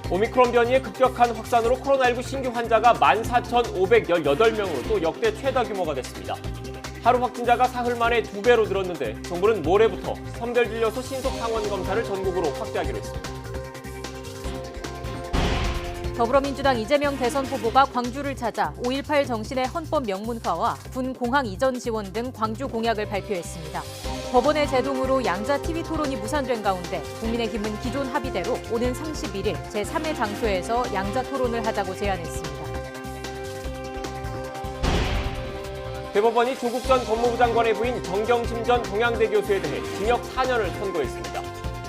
오미크론 변이의 급격한 확산으로 코로나19 신규 환자가 14,518명으로 또 역대 최다 규모가 됐습니다. 하루 확진자가 사흘 만에 2배로 늘었는데 정부는 모레부터 선별진료소 신속 상원 검사를 전국으로 확대하기로 했습니다. 더불어민주당 이재명 대선 후보가 광주를 찾아 5.18 정신의 헌법 명문화와 군 공항 이전 지원 등 광주 공약을 발표했습니다. 법원의 제동으로 양자 TV 토론이 무산된 가운데 국민의힘은 기존 합의대로 오는 31일 제3회 장소에서 양자 토론을 하자고 제안했습니다. 대법원이 조국 전 법무부 장관의 부인 정경심 전 동양대 교수에 대해 징역 4년을 선고했습니다.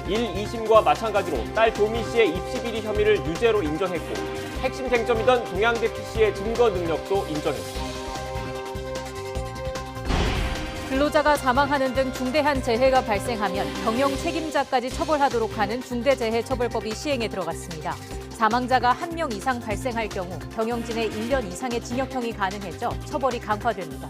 1, 2심과 마찬가지로 딸 조미 씨의 입시 비리 혐의를 유죄로 인정했고 핵심 쟁점이던 동양대 PC의 증거 능력도 인정했습니다. 근로자가 사망하는 등 중대한 재해가 발생하면 경영 책임자까지 처벌하도록 하는 중대재해처벌법이 시행에 들어갔습니다. 사망자가 1명 이상 발생할 경우 경영진의 1년 이상의 징역형이 가능해져 처벌이 강화됩니다.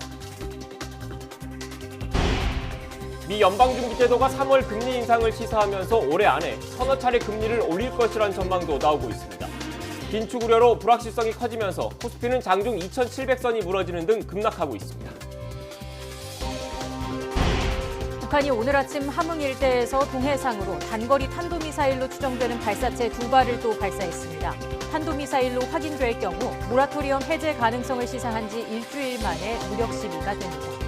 미 연방준비제도가 3월 금리 인상을 시사하면서 올해 안에 서너 차례 금리를 올릴 것이라는 전망도 나오고 있습니다. 긴축 우려로 불확실성이 커지면서 코스피는 장중 2,700선이 무너지는 등 급락하고 있습니다. 북한이 오늘 아침 함흥 일대에서 동해상으로 단거리 탄도미사일로 추정되는 발사체 2발을 또 발사했습니다. 탄도미사일로 확인될 경우 모라토리엄 해제 가능성을 시사한 지 일주일 만에 무력 시비가 됩니다.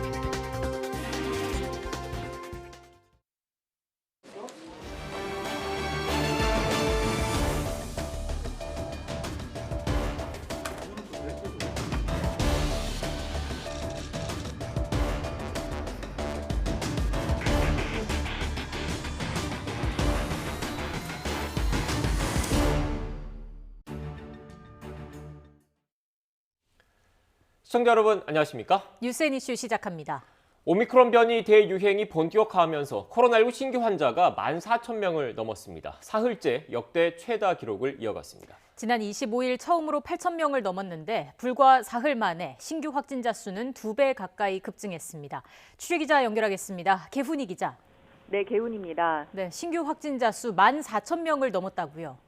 시청자 여러분 안녕하십니까? 뉴스앤 이슈 시작합니다. 오미크론 변이 대유행이 본격화하면서 코로나19 신규 환자가 14,000명을 넘었습니다. 사흘째 역대 최다 기록을 이어갔습니다. 지난 25일 처음으로 8,000명을 넘었는데 불과 사흘 만에 신규 확진자 수는 2배 가까이 급증했습니다. 취재기자 연결하겠습니다. 개훈이 기자. 네, 개훈입니다. 네, 신규 확진자 수 14,000명을 넘었다고요?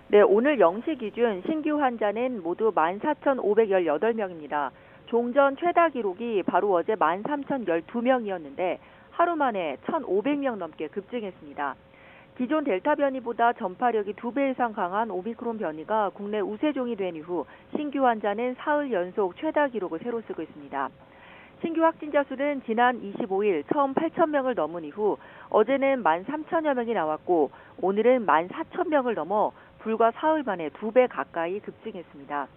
네, 오늘 0시 기준 신규 환자는 모두 14,518명입니다. 종전 최다 기록이 바로 어제 13,012명이었는데 하루 만에 1,500명 넘게 급증했습니다. 기존 델타 변이보다 전파력이 2배 이상 강한 오미크론 변이가 국내 우세종이 된 이후 신규 환자는 사흘 연속 최다 기록을 새로 쓰고 있습니다. 신규 확진자 수는 지난 25일 처음 8,000명을 넘은 이후 어제는 13,000여 명이 나왔고 오늘은 14,000명을 넘어 불과 사흘 만에 2배 가까이 급증했습니다.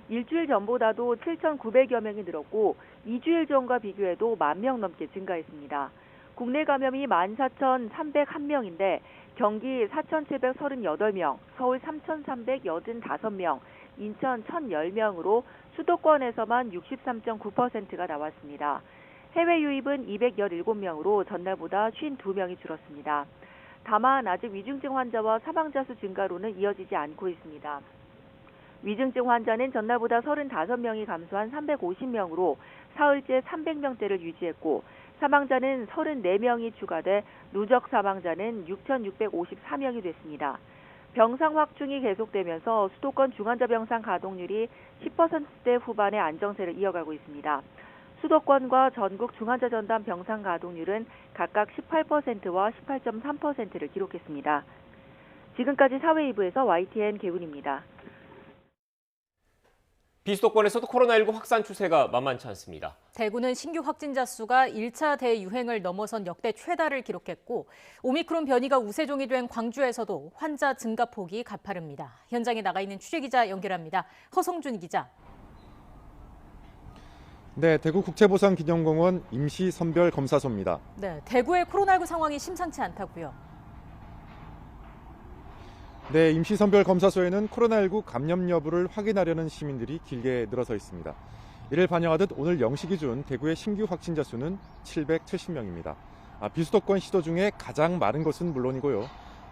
일주일 전보다도 7,900여 명이 늘었고 2주일 전과 비교해도 10,000명 넘게 증가했습니다. 국내 감염이 14,301명인데 경기 4,738명, 서울 3,385명, 인천 1,010명으로 수도권에서만 63.9%가 나왔습니다. 해외 유입은 217명으로 전날보다 52명이 줄었습니다. 다만 아직 위중증 환자와 사망자 수 증가로는 이어지지 않고 있습니다. 위중증 환자는 전날보다 35명이 감소한 350명으로 사흘째 300명대를 유지했고 사망자는 34명이 추가돼 누적 사망자는 6,654명이 됐습니다. 병상 확충이 계속되면서 수도권 중환자 병상 가동률이 10%대 후반의 안정세를 이어가고 있습니다. 수도권과 전국 중환자 전담 병상 가동률은 각각 18%와 18.3%를 기록했습니다. 지금까지 사회 2부에서 YTN 개훈입니다. 비수도권에서도 코로나19 확산 추세가 만만치 않습니다. 대구는 신규 확진자 수가 1차 대유행을 넘어선 역대 최다를 기록했고 오미크론 변이가 우세종이 된 광주에서도 환자 증가폭이 가파릅니다. 현장에 나가 있는 취재기자 연결합니다. 허성준 기자. 네, 대구국제보상기념공원 임시선별검사소입니다. 네, 대구의 코로나19 상황이 심상치 않다고요? 네, 임시선별검사소에는 코로나19 감염 여부를 확인하려는 시민들이 길게 늘어서 있습니다. 이를 반영하듯 오늘 0시 기준 대구의 신규 확진자 수는 770명입니다. 비수도권 시도 중에 가장 많은 것은 물론이고요.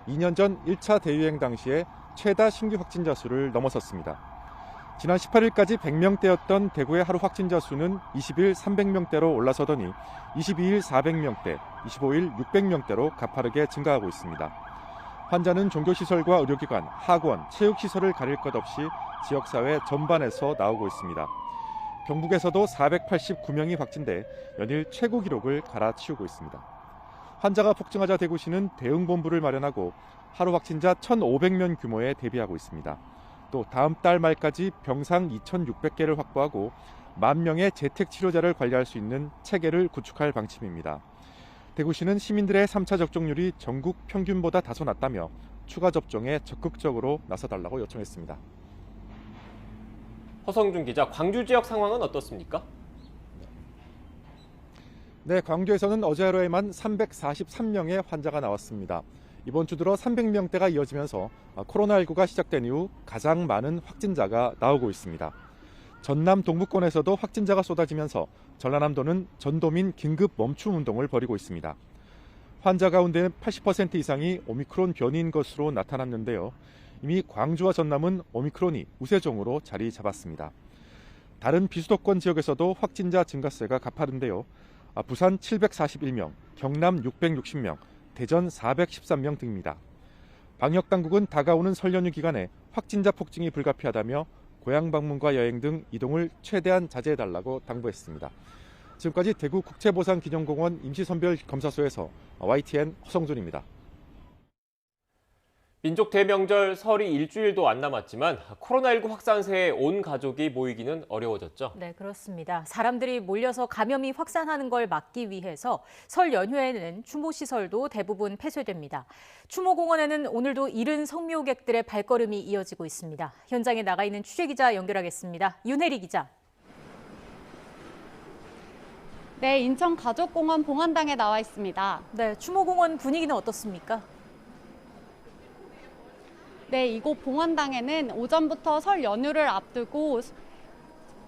2년 전 1차 대유행 당시에 최다 신규 확진자 수를 넘어섰습니다. 지난 18일까지 100명대였던 대구의 하루 확진자 수는 20일 300명대로 올라서더니 22일 400명대, 25일 600명대로 가파르게 증가하고 있습니다. 환자는 종교시설과 의료기관, 학원, 체육시설을 가릴 것 없이 지역사회 전반에서 나오고 있습니다. 경북에서도 489명이 확진돼 연일 최고 기록을 갈아치우고 있습니다. 환자가 폭증하자 대구시는 대응본부를 마련하고 하루 확진자 1,500명 규모에 대비하고 있습니다. 또 다음 달 말까지 병상 2,600개를 확보하고 10,000명의 재택치료자를 관리할 수 있는 체계를 구축할 방침입니다. 대구시는 시민들의 3차 접종률이 전국 평균보다 다소 낮다며 추가 접종에 적극적으로 나서달라고 요청했습니다. 허성준 기자, 광주 지역 상황은 어떻습니까? 네, 광주에서는 어제 하루에만 343명의 환자가 나왔습니다. 이번 주 들어 300명대가 이어지면서 코로나19가 시작된 이후 가장 많은 확진자가 나오고 있습니다. 전남 동부권에서도 확진자가 쏟아지면서 전라남도는 전도민 긴급 멈춤 운동을 벌이고 있습니다. 환자 가운데 80% 이상이 오미크론 변이인 것으로 나타났는데요. 이미 광주와 전남은 오미크론이 우세종으로 자리 잡았습니다. 다른 비수도권 지역에서도 확진자 증가세가 가파른데요. 부산 741명, 경남 660명, 대전 413명 등입니다. 방역당국은 다가오는 설 연휴 기간에 확진자 폭증이 불가피하다며 고향 방문과 여행 등 이동을 최대한 자제해달라고 당부했습니다. 지금까지 대구 국채보상기념공원 임시선별검사소에서 YTN 허성준입니다. 민족 대명절 설이 일주일도 안 남았지만 코로나19 확산세에 온 가족이 모이기는 어려워졌죠. 네, 그렇습니다. 사람들이 몰려서 감염이 확산하는 걸 막기 위해서 설 연휴에는 추모시설도 대부분 폐쇄됩니다. 추모공원에는 오늘도 이른 성묘객들의 발걸음이 이어지고 있습니다. 현장에 나가 있는 취재기자 연결하겠습니다. 윤혜리 기자. 네, 인천 가족공원 봉안당에 나와 있습니다. 네, 추모공원 분위기는 어떻습니까? 네, 이곳 봉안당에는 오전부터 설 연휴를 앞두고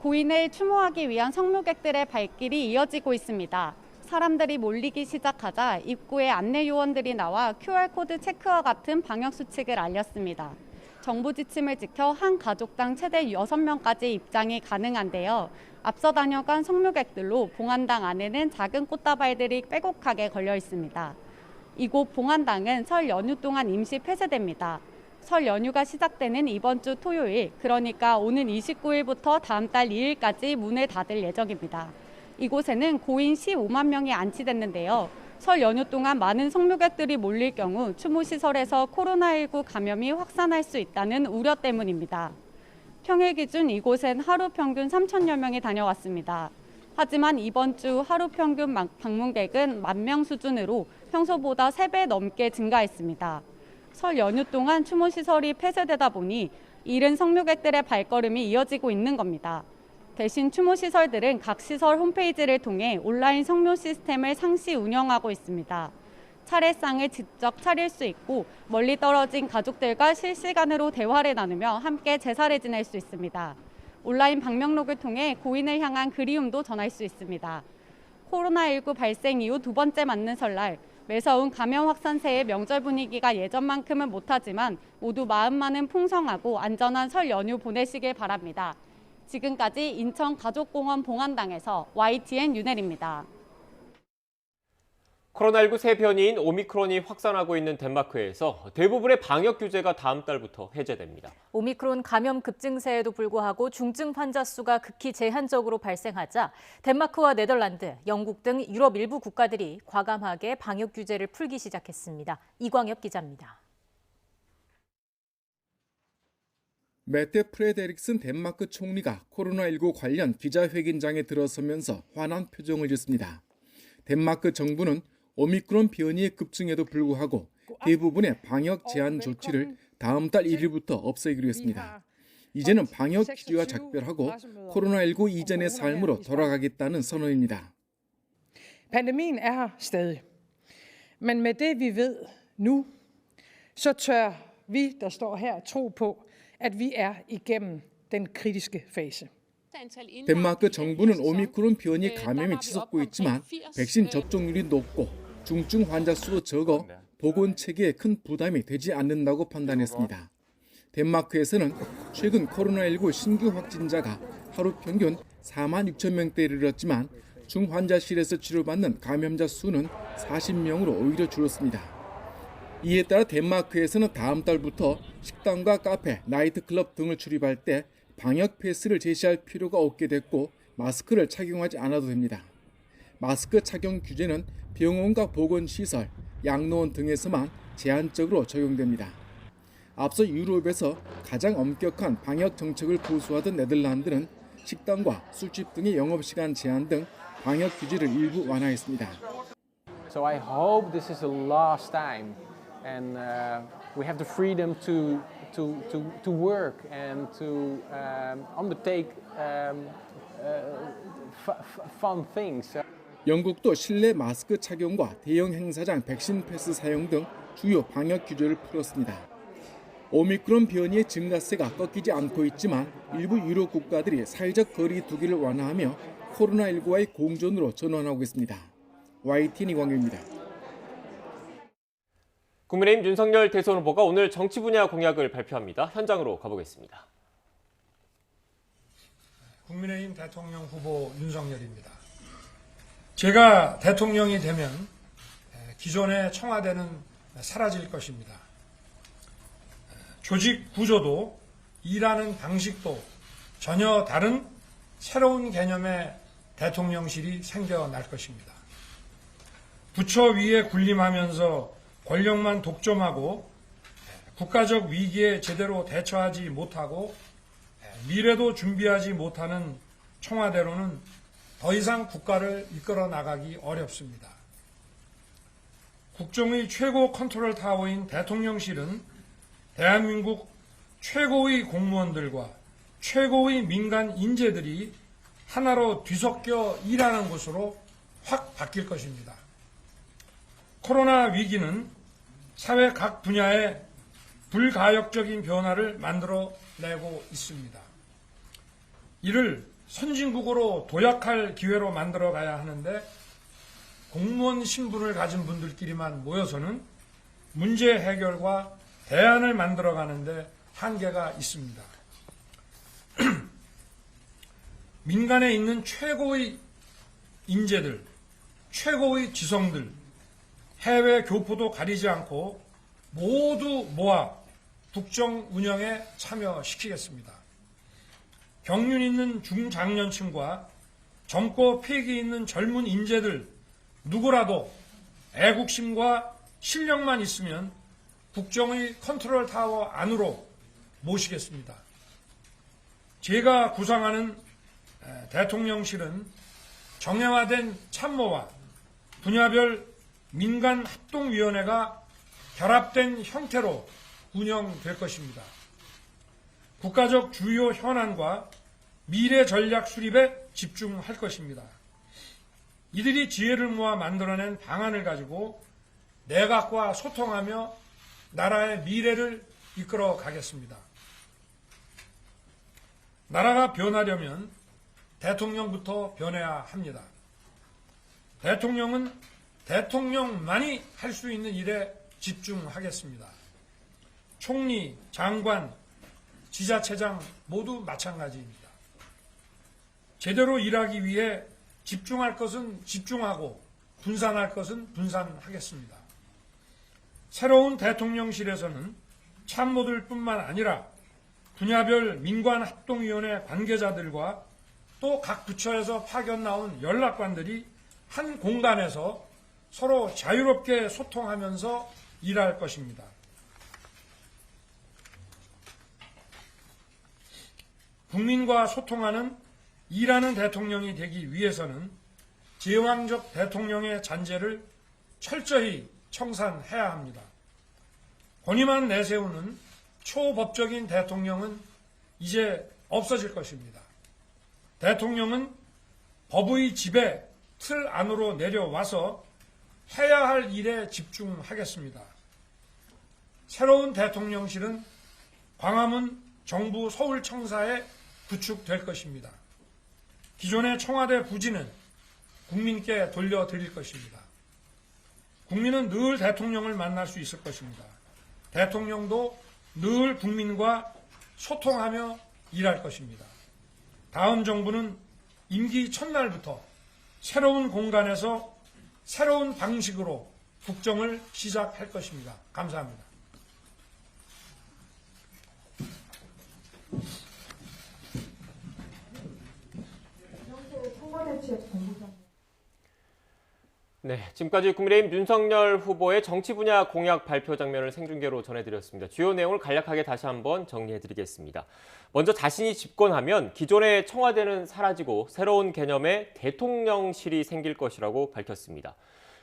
고인을 추모하기 위한 성묘객들의 발길이 이어지고 있습니다. 사람들이 몰리기 시작하자 입구에 안내 요원들이 나와 QR코드 체크와 같은 방역 수칙을 알렸습니다. 정부 지침을 지켜 한 가족당 최대 6명까지 입장이 가능한데요. 앞서 다녀간 성묘객들로 봉안당 안에는 작은 꽃다발들이 빼곡하게 걸려 있습니다. 이곳 봉안당은 설 연휴 동안 임시 폐쇄됩니다. 설 연휴가 시작되는 이번 주 토요일, 그러니까 오는 29일부터 다음 달 2일까지 문을 닫을 예정입니다. 이곳에는 고인 15만 명이 안치됐는데요. 설 연휴 동안 많은 성묘객들이 몰릴 경우 추모시설에서 코로나19 감염이 확산할 수 있다는 우려 때문입니다. 평일 기준 이곳엔 하루 평균 3,000여 명이 다녀왔습니다. 하지만 이번 주 하루 평균 방문객은 10,000명 수준으로 평소보다 3배 넘게 증가했습니다. 설 연휴 동안 추모시설이 폐쇄되다 보니 이른 성묘객들의 발걸음이 이어지고 있는 겁니다. 대신 추모시설들은 각 시설 홈페이지를 통해 온라인 성묘 시스템을 상시 운영하고 있습니다. 차례상을 직접 차릴 수 있고 멀리 떨어진 가족들과 실시간으로 대화를 나누며 함께 제사를 지낼 수 있습니다. 온라인 방명록을 통해 고인을 향한 그리움도 전할 수 있습니다. 코로나19 발생 이후 두 번째 맞는 설날, 매서운 감염 확산세의 명절 분위기가 예전만큼은 못하지만 모두 마음만은 풍성하고 안전한 설 연휴 보내시길 바랍니다. 지금까지 인천 가족공원 봉안당에서 YTN 윤혜리입니다. 코로나19 새 변이인 오미크론이 확산하고 있는 덴마크에서 대부분의 방역 규제가 다음 달부터 해제됩니다. 오미크론 감염 급증세에도 불구하고 중증 환자 수가 극히 제한적으로 발생하자 덴마크와 네덜란드, 영국 등 유럽 일부 국가들이 과감하게 방역 규제를 풀기 시작했습니다. 이광엽 기자입니다. 메테 프레데릭슨 덴마크 총리가 코로나19 관련 기자회견장에 들어서면서 환한 표정을 짓습니다. 덴마크 정부는 오미크론 변이의 급증에도 불구하고 대부분의 방역 제한 조치를 다음 달 1일부터 없애기로 했습니다. 이제는 방역 기조와 작별하고 코로나19 이전의 삶으로 돌아가겠다는 선언입니다. Pandemien er her stadig. Men med det vi ved nu, så tør vi, der står her, tro på, at vi er igennem den kritiske fase. 덴마크 정부는 오미크론 변이 감염이 치솟고 있지만 백신 접종률이 높고 중증 환자 수도 적어 보건 체계에 큰 부담이 되지 않는다고 판단했습니다. 덴마크에서는 최근 코로나19 신규 확진자가 하루 평균 46,000명대에 이르렀지만 중환자실에서 치료받는 감염자 수는 40명으로 오히려 줄었습니다. 이에 따라 덴마크에서는 다음 달부터 식당과 카페, 나이트클럽 등을 출입할 때 방역 패스를 제시할 필요가 없게 됐고 마스크를 착용하지 않아도 됩니다. 마스크 착용 규제는 병원과 보건시설, 양로원 등에서만 제한적으로 적용됩니다. 앞서 유럽에서 가장 엄격한 방역 정책을 고수하던 네덜란드는 식당과 술집 등의 영업시간 제한 등 방역 규제를 일부 완화했습니다. So I hope this is the last time, and we have the freedom to work and to undertake fun things. 영국도 실내 마스크 착용과 대형 행사장 백신 패스 사용 등 주요 방역 규제를 풀었습니다. 오미크론 변이의 증가세가 꺾이지 않고 있지만 일부 유럽 국가들이 사회적 거리 두기를 완화하며 코로나19와의 공존으로 전환하고 있습니다. YTN 이광규입니다. 국민의힘 윤석열 대선 후보가 오늘 정치 분야 공약을 발표합니다. 현장으로 가보겠습니다. 국민의힘 대통령 후보 윤석열입니다. 제가 대통령이 되면 기존의 청와대는 사라질 것입니다. 조직 구조도 일하는 방식도 전혀 다른 새로운 개념의 대통령실이 생겨날 것입니다. 부처 위에 군림하면서 권력만 독점하고 국가적 위기에 제대로 대처하지 못하고 미래도 준비하지 못하는 청와대로는 더 이상 국가를 이끌어 나가기 어렵습니다. 국정의 최고 컨트롤 타워인 대통령실은 대한민국 최고의 공무원들과 최고의 민간 인재들이 하나로 뒤섞여 일하는 곳으로 확 바뀔 것입니다. 코로나 위기는 사회 각 분야에 불가역적인 변화를 만들어내고 있습니다. 이를 선진국으로 도약할 기회로 만들어가야 하는데 공무원 신분을 가진 분들끼리만 모여서는 문제 해결과 대안을 만들어가는데 한계가 있습니다. 민간에 있는 최고의 인재들, 최고의 지성들, 해외 교포도 가리지 않고 모두 모아 국정 운영에 참여시키겠습니다. 경륜 있는 중장년층과 젊고 패기 있는 젊은 인재들 누구라도 애국심과 실력만 있으면 국정의 컨트롤 타워 안으로 모시겠습니다. 제가 구상하는 대통령실은 정형화된 참모와 분야별 민간합동위원회가 결합된 형태로 운영될 것입니다. 국가적 주요 현안과 미래 전략 수립에 집중할 것입니다. 이들이 지혜를 모아 만들어낸 방안을 가지고 내각과 소통하며 나라의 미래를 이끌어 가겠습니다. 나라가 변하려면 대통령부터 변해야 합니다. 대통령은 대통령만이 할 수 있는 일에 집중하겠습니다. 총리, 장관, 지자체장 모두 마찬가지입니다. 제대로 일하기 위해 집중할 것은 집중하고 분산할 것은 분산하겠습니다. 새로운 대통령실에서는 참모들뿐만 아니라 분야별 민관합동위원회 관계자들과 또 각 부처에서 파견 나온 연락관들이 한 공간에서 서로 자유롭게 소통하면서 일할 것입니다. 국민과 소통하는 일하는 대통령이 되기 위해서는 제왕적 대통령의 잔재를 철저히 청산해야 합니다. 권위만 내세우는 초법적인 대통령은 이제 없어질 것입니다. 대통령은 법의 지배, 틀 안으로 내려와서 해야 할 일에 집중하겠습니다. 새로운 대통령실은 광화문 정부 서울청사에 구축될 것입니다. 기존의 청와대 부지는 국민께 돌려드릴 것입니다. 국민은 늘 대통령을 만날 수 있을 것입니다. 대통령도 늘 국민과 소통하며 일할 것입니다. 다음 정부는 임기 첫날부터 새로운 공간에서 새로운 방식으로 국정을 시작할 것입니다. 감사합니다. 네, 지금까지 국민의힘 윤석열 후보의 정치 분야 공약 발표 장면을 생중계로 전해드렸습니다. 주요 내용을 간략하게 다시 한번 정리해드리겠습니다. 먼저 자신이 집권하면 기존의 청와대는 사라지고 새로운 개념의 대통령실이 생길 것이라고 밝혔습니다.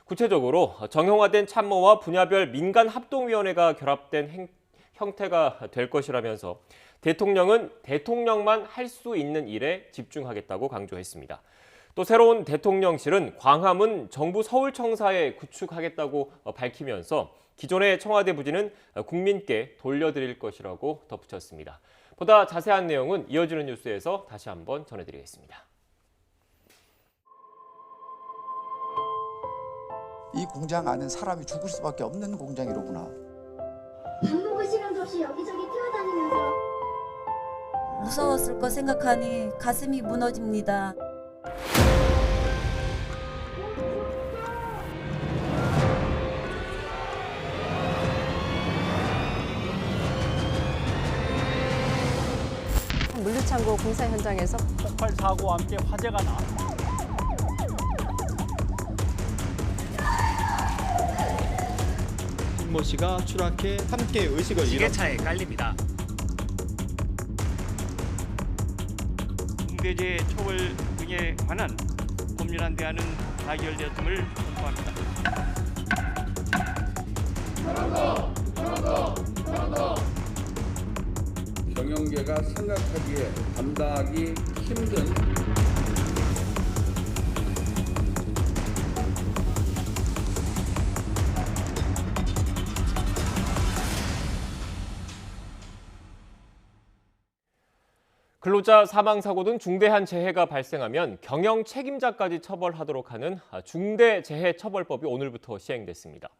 구체적으로 정형화된 참모와 분야별 민간합동위원회가 결합된 형태가 될 것이라면서 대통령은 대통령만 할 수 있는 일에 집중하겠다고 강조했습니다. 또 새로운 대통령실은 광화문 정부 서울청사에 구축하겠다고 밝히면서 기존의 청와대 부지는 국민께 돌려드릴 것이라고 덧붙였습니다. 보다 자세한 내용은 이어지는 뉴스에서 다시 한번 전해드리겠습니다. 이 공장 안은 사람이 죽을 수밖에 없는 공장이로구나. 밥 먹을 시간도 없이 여기저기 뛰어다니면서 무서웠을 거 생각하니 가슴이 무너집니다. 물류창고 공사 현장에서 폭발 사고와 함께 화재가 나. 김모 씨가 추락해 함께 의식을 지게차에 깔립니다. 중대재해 처벌 등에 관한 법률안 대안은 가결되었음을 선포합니다. 경영계가 생각하기에 감당하기 힘든 근로자 사망사고 등 중대한 재해가 발생하면 경영 책임자까지 처벌하도록 하는 중대재해처벌법이 오늘부터 시행됐습니다.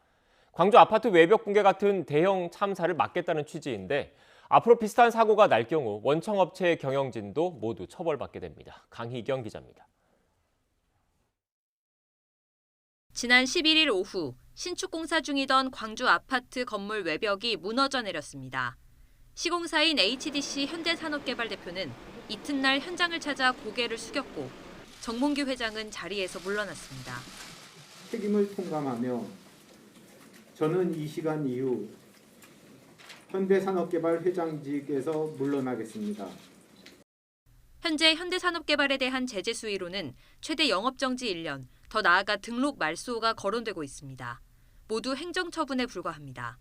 광주 아파트 외벽 붕괴 같은 대형 참사를 막겠다는 취지인데 앞으로 비슷한 사고가 날 경우 원청업체의 경영진도 모두 처벌받게 됩니다. 강희경 기자입니다. 지난 11일 오후 신축 공사 중이던 광주 아파트 건물 외벽이 무너져 내렸습니다. 시공사인 HDC 현대산업개발 대표는 이튿날 현장을 찾아 고개를 숙였고 정몽규 회장은 자리에서 물러났습니다. 책임을 통감하며 저는 이 시간 이후 현대산업개발 회장직에서 물러나겠습니다. 현재 현대산업개발에 대한 제재 수위로는 최대 영업정지 1년, 더 나아가 등록 말소가 거론되고 있습니다. 모두 행정처분에 불과합니다.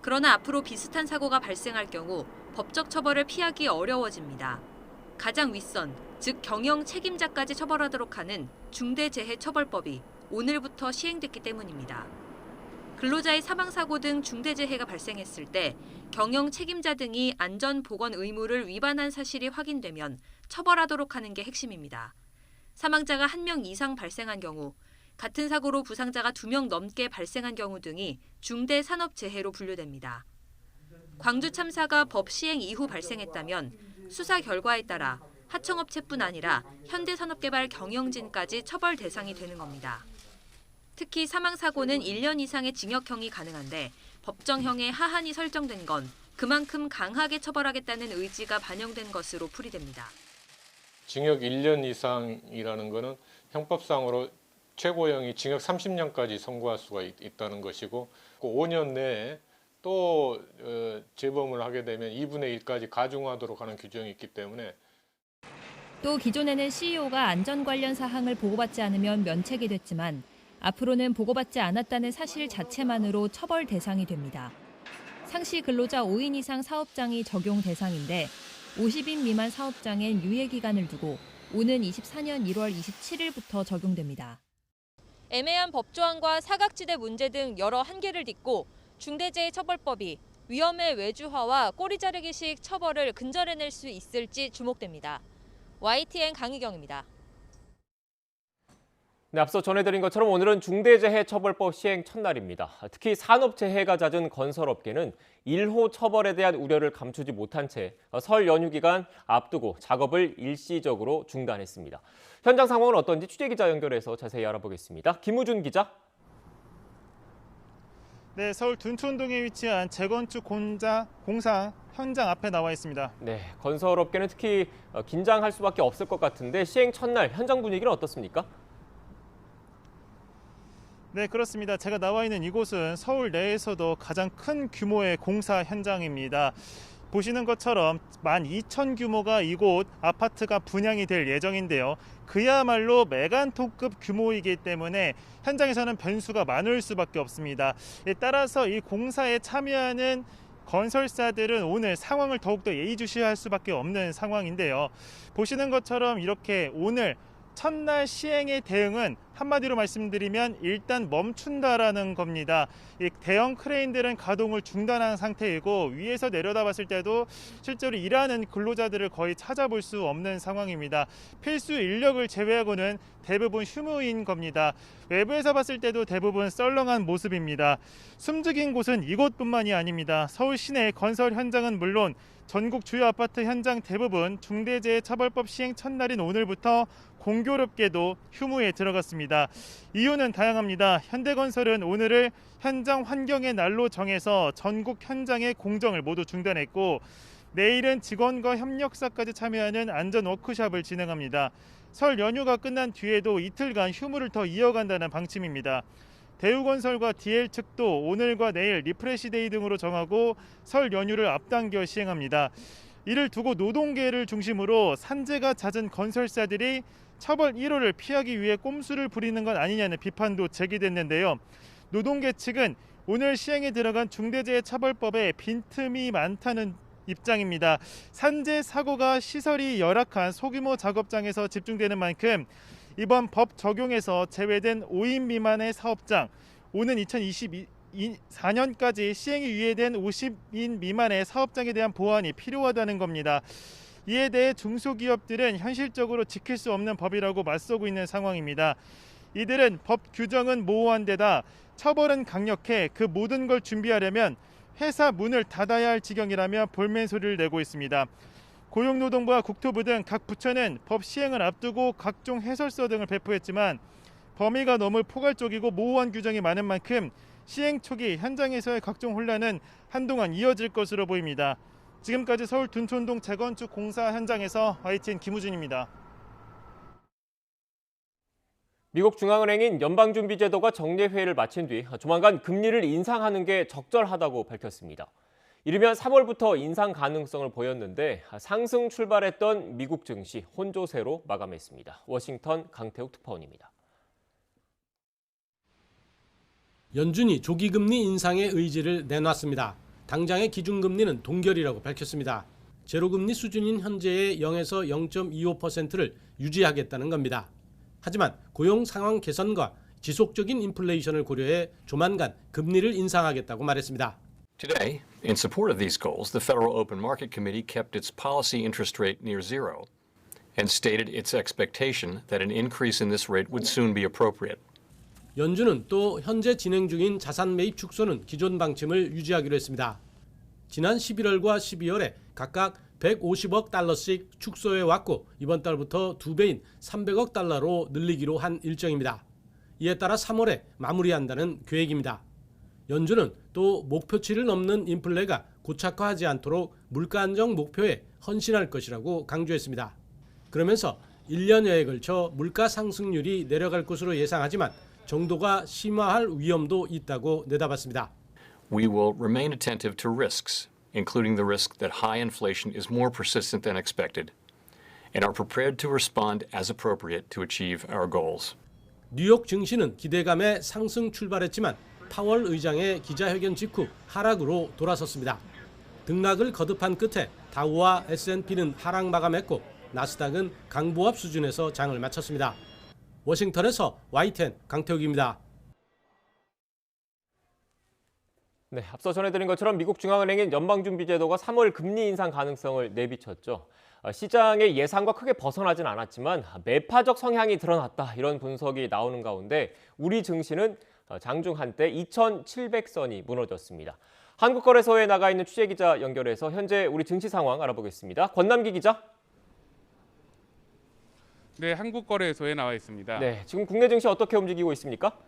그러나 앞으로 비슷한 사고가 발생할 경우 법적 처벌을 피하기 어려워집니다. 가장 윗선, 즉 경영 책임자까지 처벌하도록 하는 중대재해처벌법이 오늘부터 시행됐기 때문입니다. 근로자의 사망사고 등 중대재해가 발생했을 때 경영 책임자 등이 안전보건 의무를 위반한 사실이 확인되면 처벌하도록 하는 게 핵심입니다. 사망자가 1명 이상 발생한 경우, 같은 사고로 부상자가 2명 넘게 발생한 경우 등이 중대산업재해로 분류됩니다. 광주 참사가 법 시행 이후 발생했다면 수사 결과에 따라 하청업체뿐 아니라 현대산업개발 경영진까지 처벌 대상이 되는 겁니다. 특히 사망사고는 1년 이상의 징역형이 가능한데 법정형의 하한이 설정된 건 그만큼 강하게 처벌하겠다는 의지가 반영된 것으로 풀이됩니다. 징역 1년 이상이라는 것은 형법상으로 최고형이 징역 30년까지 선고할 수가 있다는 것이고 5년 내에 또 재범을 하게 되면 2분의 1까지 가중하도록 하는 규정이 있기 때문에 또 기존에는 CEO가 안전 관련 사항을 보고받지 않으면 면책이 됐지만 앞으로는 보고받지 않았다는 사실 자체만으로 처벌 대상이 됩니다. 상시 근로자 5인 이상 사업장이 적용 대상인데 50인 미만 사업장엔 유예 기간을 두고 오는 24년 1월 27일부터 적용됩니다. 애매한 법조항과 사각지대 문제 등 여러 한계를 딛고 중대재해처벌법이 위험의 외주화와 꼬리 자르기식 처벌을 근절해낼 수 있을지 주목됩니다. YTN 강희경입니다. 네, 앞서 전해드린 것처럼 오늘은 중대재해처벌법 시행 첫날입니다. 특히 산업재해가 잦은 건설업계는 1호 처벌에 대한 우려를 감추지 못한 채 설 연휴 기간 앞두고 작업을 일시적으로 중단했습니다. 현장 상황은 어떤지 취재기자 연결해서 자세히 알아보겠습니다. 김우준 기자. 네, 서울 둔촌동에 위치한 재건축 공사 현장 앞에 나와 있습니다. 네, 건설업계는 특히 긴장할 수밖에 없을 것 같은데 시행 첫날 현장 분위기는 어떻습니까? 네, 그렇습니다. 제가 나와 있는 이곳은 서울 내에서도 가장 큰 규모의 공사 현장입니다. 보시는 것처럼 12,000 규모가 이곳 아파트가 분양이 될 예정인데요. 그야말로 메간톤급 규모이기 때문에 현장에서는 변수가 많을 수밖에 없습니다. 따라서 이 공사에 참여하는 건설사들은 오늘 상황을 더욱더 예의주시할 수밖에 없는 상황인데요. 보시는 것처럼 이렇게 오늘 첫날 시행의 대응은 한마디로 말씀드리면 일단 멈춘다라는 겁니다. 이 대형 크레인들은 가동을 중단한 상태이고 위에서 내려다봤을 때도 실제로 일하는 근로자들을 거의 찾아볼 수 없는 상황입니다. 필수 인력을 제외하고는 대부분 휴무인 겁니다. 외부에서 봤을 때도 대부분 썰렁한 모습입니다. 숨죽인 곳은 이곳뿐만이 아닙니다. 서울 시내 건설 현장은 물론 전국 주요 아파트 현장 대부분 중대재해처벌법 시행 첫날인 오늘부터 공교롭게도 휴무에 들어갔습니다. 이유는 다양합니다. 현대건설은 오늘을 현장 환경의 날로 정해서 전국 현장의 공정을 모두 중단했고 내일은 직원과 협력사까지 참여하는 안전 워크숍을 진행합니다. 설 연휴가 끝난 뒤에도 이틀간 휴무를 더 이어간다는 방침입니다. 대우건설과 DL 측도 오늘과 내일 리프레시데이 등으로 정하고 설 연휴를 앞당겨 시행합니다. 이를 두고 노동계를 중심으로 산재가 잦은 건설사들이 처벌 1호를 피하기 위해 꼼수를 부리는 건 아니냐는 비판도 제기됐는데요. 노동계 측은 오늘 시행에 들어간 중대재해처벌법에 빈틈이 많다는 입장입니다. 산재 사고가 시설이 열악한 소규모 작업장에서 집중되는 만큼 이번 법 적용에서 제외된 5인 미만의 사업장, 오는 2024년까지 시행이 유예된 50인 미만의 사업장에 대한 보완이 필요하다는 겁니다. 이에 대해 중소기업들은 현실적으로 지킬 수 없는 법이라고 맞서고 있는 상황입니다. 이들은 법 규정은 모호한 데다 처벌은 강력해 그 모든 걸 준비하려면 회사 문을 닫아야 할 지경이라며 볼멘 소리를 내고 있습니다. 고용노동부와 국토부 등 각 부처는 법 시행을 앞두고 각종 해설서 등을 배포했지만 범위가 너무 포괄적이고 모호한 규정이 많은 만큼 시행 초기 현장에서의 각종 혼란은 한동안 이어질 것으로 보입니다. 지금까지 서울 둔촌동 재건축 공사 현장에서 YTN 김우진입니다. 미국 중앙은행인 연방준비제도가 정례회의를 마친 뒤 조만간 금리를 인상하는 게 적절하다고 밝혔습니다. 이르면 3월부터 인상 가능성을 보였는데 상승 출발했던 미국 증시 혼조세로 마감했습니다. 워싱턴 강태욱 특파원입니다. 연준이 조기금리 인상의 의지를 내놨습니다. 당장의 기준금리는 동결이라고 밝혔습니다. 제로금리 수준인 현재의 0에서 0.25%를 유지하겠다는 겁니다. 하지만 고용 상황 개선과 지속적인 인플레이션을 고려해 조만간 금리를 인상하겠다고 말했습니다. Today, in support of these goals, the Federal Open Market Committee kept its policy interest rate near zero and stated its expectation that an increase in this rate would soon be appropriate. 연준은 또 현재 진행 중인 자산 매입 축소는 기존 방침을 유지하기로 했습니다. 지난 11월과 12월에 각각 150억 달러씩 축소해 왔고 이번 달부터 2배인 300억 달러로 늘리기로 한 일정입니다. 이에 따라 3월에 마무리한다는 계획입니다. 연준은 또 목표치를 넘는 인플레가 고착화하지 않도록 물가 안정 목표에 헌신할 것이라고 강조했습니다. 그러면서 1년여에 걸쳐 물가 상승률이 내려갈 것으로 예상하지만 정도가 심화할 위험도 있다고 내다봤습니다. We will remain attentive to risks, including the risk that high inflation is more persistent than expected, and are prepared to respond as appropriate to achieve our goals. 뉴욕 증시는 기대감에 상승 출발했지만 파월 의장의 기자회견 직후 하락으로 돌아섰습니다. 등락을 거듭한 끝에 다우와 S&P는 하락 마감했고 나스닥은 강보합 수준에서 장을 마쳤습니다. 워싱턴에서 YTN 강태욱입니다. 네, 앞서 전해드린 것처럼 미국 중앙은행인 연방준비제도가 3월 금리 인상 가능성을 내비쳤죠. 시장의 예상과 크게 벗어나진 않았지만 매파적 성향이 드러났다 이런 분석이 나오는 가운데 우리 증시는 장중 한때 2,700선이 무너졌습니다. 한국거래소에 나가 있는 취재기자 연결해서 현재 우리 증시 상황 알아보겠습니다. 권남기 기자. 네, 한국거래소에 나와 있습니다. 네, 지금 국내 증시 어떻게 움직이고 있습니까?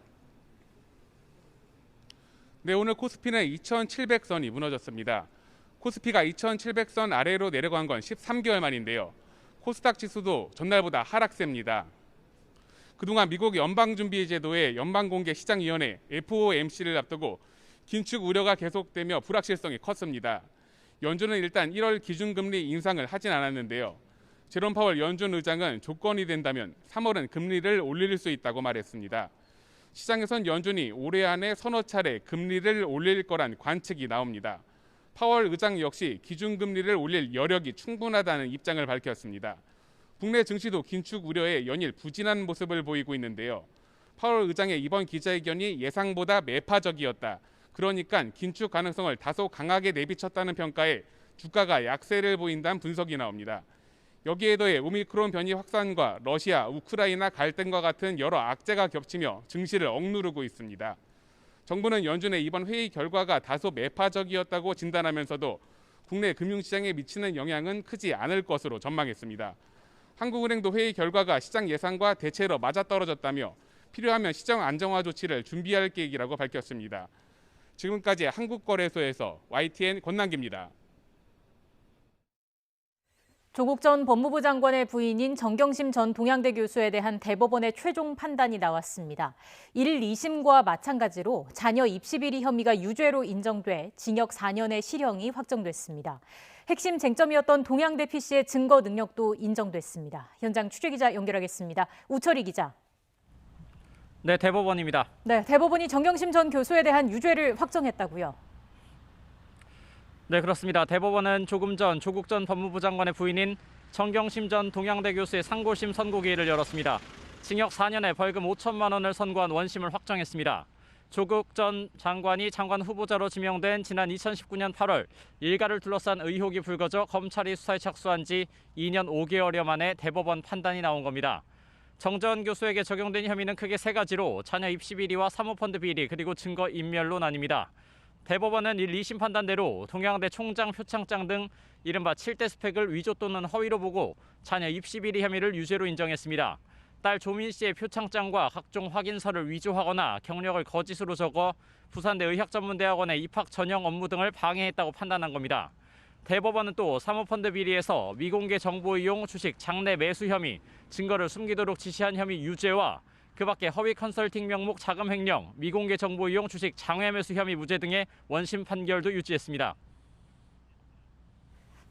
네, 오늘 코스피는 2,700선이 무너졌습니다. 코스피가 2,700선 아래로 내려간 건 13개월 만인데요. 코스닥 지수도 전날보다 하락세입니다. 그동안 미국 연방준비제도의 연방공개시장위원회 FOMC를 앞두고 긴축 우려가 계속되며 불확실성이 컸습니다. 연준은 일단 1월 기준금리 인상을 하진 않았는데요. 제롬 파월 연준 의장은 조건이 된다면 3월은 금리를 올릴 수 있다고 말했습니다. 시장에선 연준이 올해 안에 서너 차례 금리를 올릴 거란 관측이 나옵니다. 파월 의장 역시 기준금리를 올릴 여력이 충분하다는 입장을 밝혔습니다. 국내 증시도 긴축 우려에 연일 부진한 모습을 보이고 있는데요. 파월 의장의 이번 기자회견이 예상보다 매파적이었다. 그러니까 긴축 가능성을 다소 강하게 내비쳤다는 평가에 주가가 약세를 보인다는 분석이 나옵니다. 여기에 더해 오미크론 변이 확산과 러시아, 우크라이나 갈등과 같은 여러 악재가 겹치며 증시를 억누르고 있습니다. 정부는 연준의 이번 회의 결과가 다소 매파적이었다고 진단하면서도 국내 금융시장에 미치는 영향은 크지 않을 것으로 전망했습니다. 한국은행도 회의 결과가 시장 예상과 대체로 맞아떨어졌다며 필요하면 시장 안정화 조치를 준비할 계획이라고 밝혔습니다. 지금까지 한국거래소에서 YTN 권남기입니다. 조국 전 법무부 장관의 부인인 정경심 전 동양대 교수에 대한 대법원의 최종 판단이 나왔습니다. 1, 2심과 마찬가지로 자녀 입시 비리 혐의가 유죄로 인정돼 징역 4년의 실형이 확정됐습니다. 핵심 쟁점이었던 동양대 PC의 증거 능력도 인정됐습니다. 현장 취재기자 연결하겠습니다. 우철희 기자. 네, 대법원입니다. 네, 대법원이 정경심 전 교수에 대한 유죄를 확정했다고요. 네, 그렇습니다. 대법원은 조금 전 조국 전 법무부 장관의 부인인 정경심 전 동양대 교수의 상고심 선고기일을 열었습니다. 징역 4년에 벌금 5천만 원을 선고한 원심을 확정했습니다. 조국 전 장관이 장관 후보자로 지명된 지난 2019년 8월 일가를 둘러싼 의혹이 불거져 검찰이 수사에 착수한 지 2년 5개월여 만에 대법원 판단이 나온 겁니다. 정 전 교수에게 적용된 혐의는 크게 3가지로 자녀 입시 비리와 사모펀드 비리 그리고 증거 인멸로 나뉩니다. 대법원은 1, 2심 판단대로 동양대 총장 표창장 등 이른바 7대 스펙을 위조 또는 허위로 보고 자녀 입시 비리 혐의를 유죄로 인정했습니다. 딸 조민 씨의 표창장과 각종 확인서를 위조하거나 경력을 거짓으로 적어 부산대 의학전문대학원의 입학 전형 업무 등을 방해했다고 판단한 겁니다. 대법원은 또 사모펀드 비리에서 미공개 정보 이용 주식 장내 매수 혐의, 증거를 숨기도록 지시한 혐의 유죄와 그 밖에 허위 컨설팅 명목 자금 횡령, 미공개 정보 이용 주식 장외 매수 혐의 무죄 등의 원심 판결도 유지했습니다.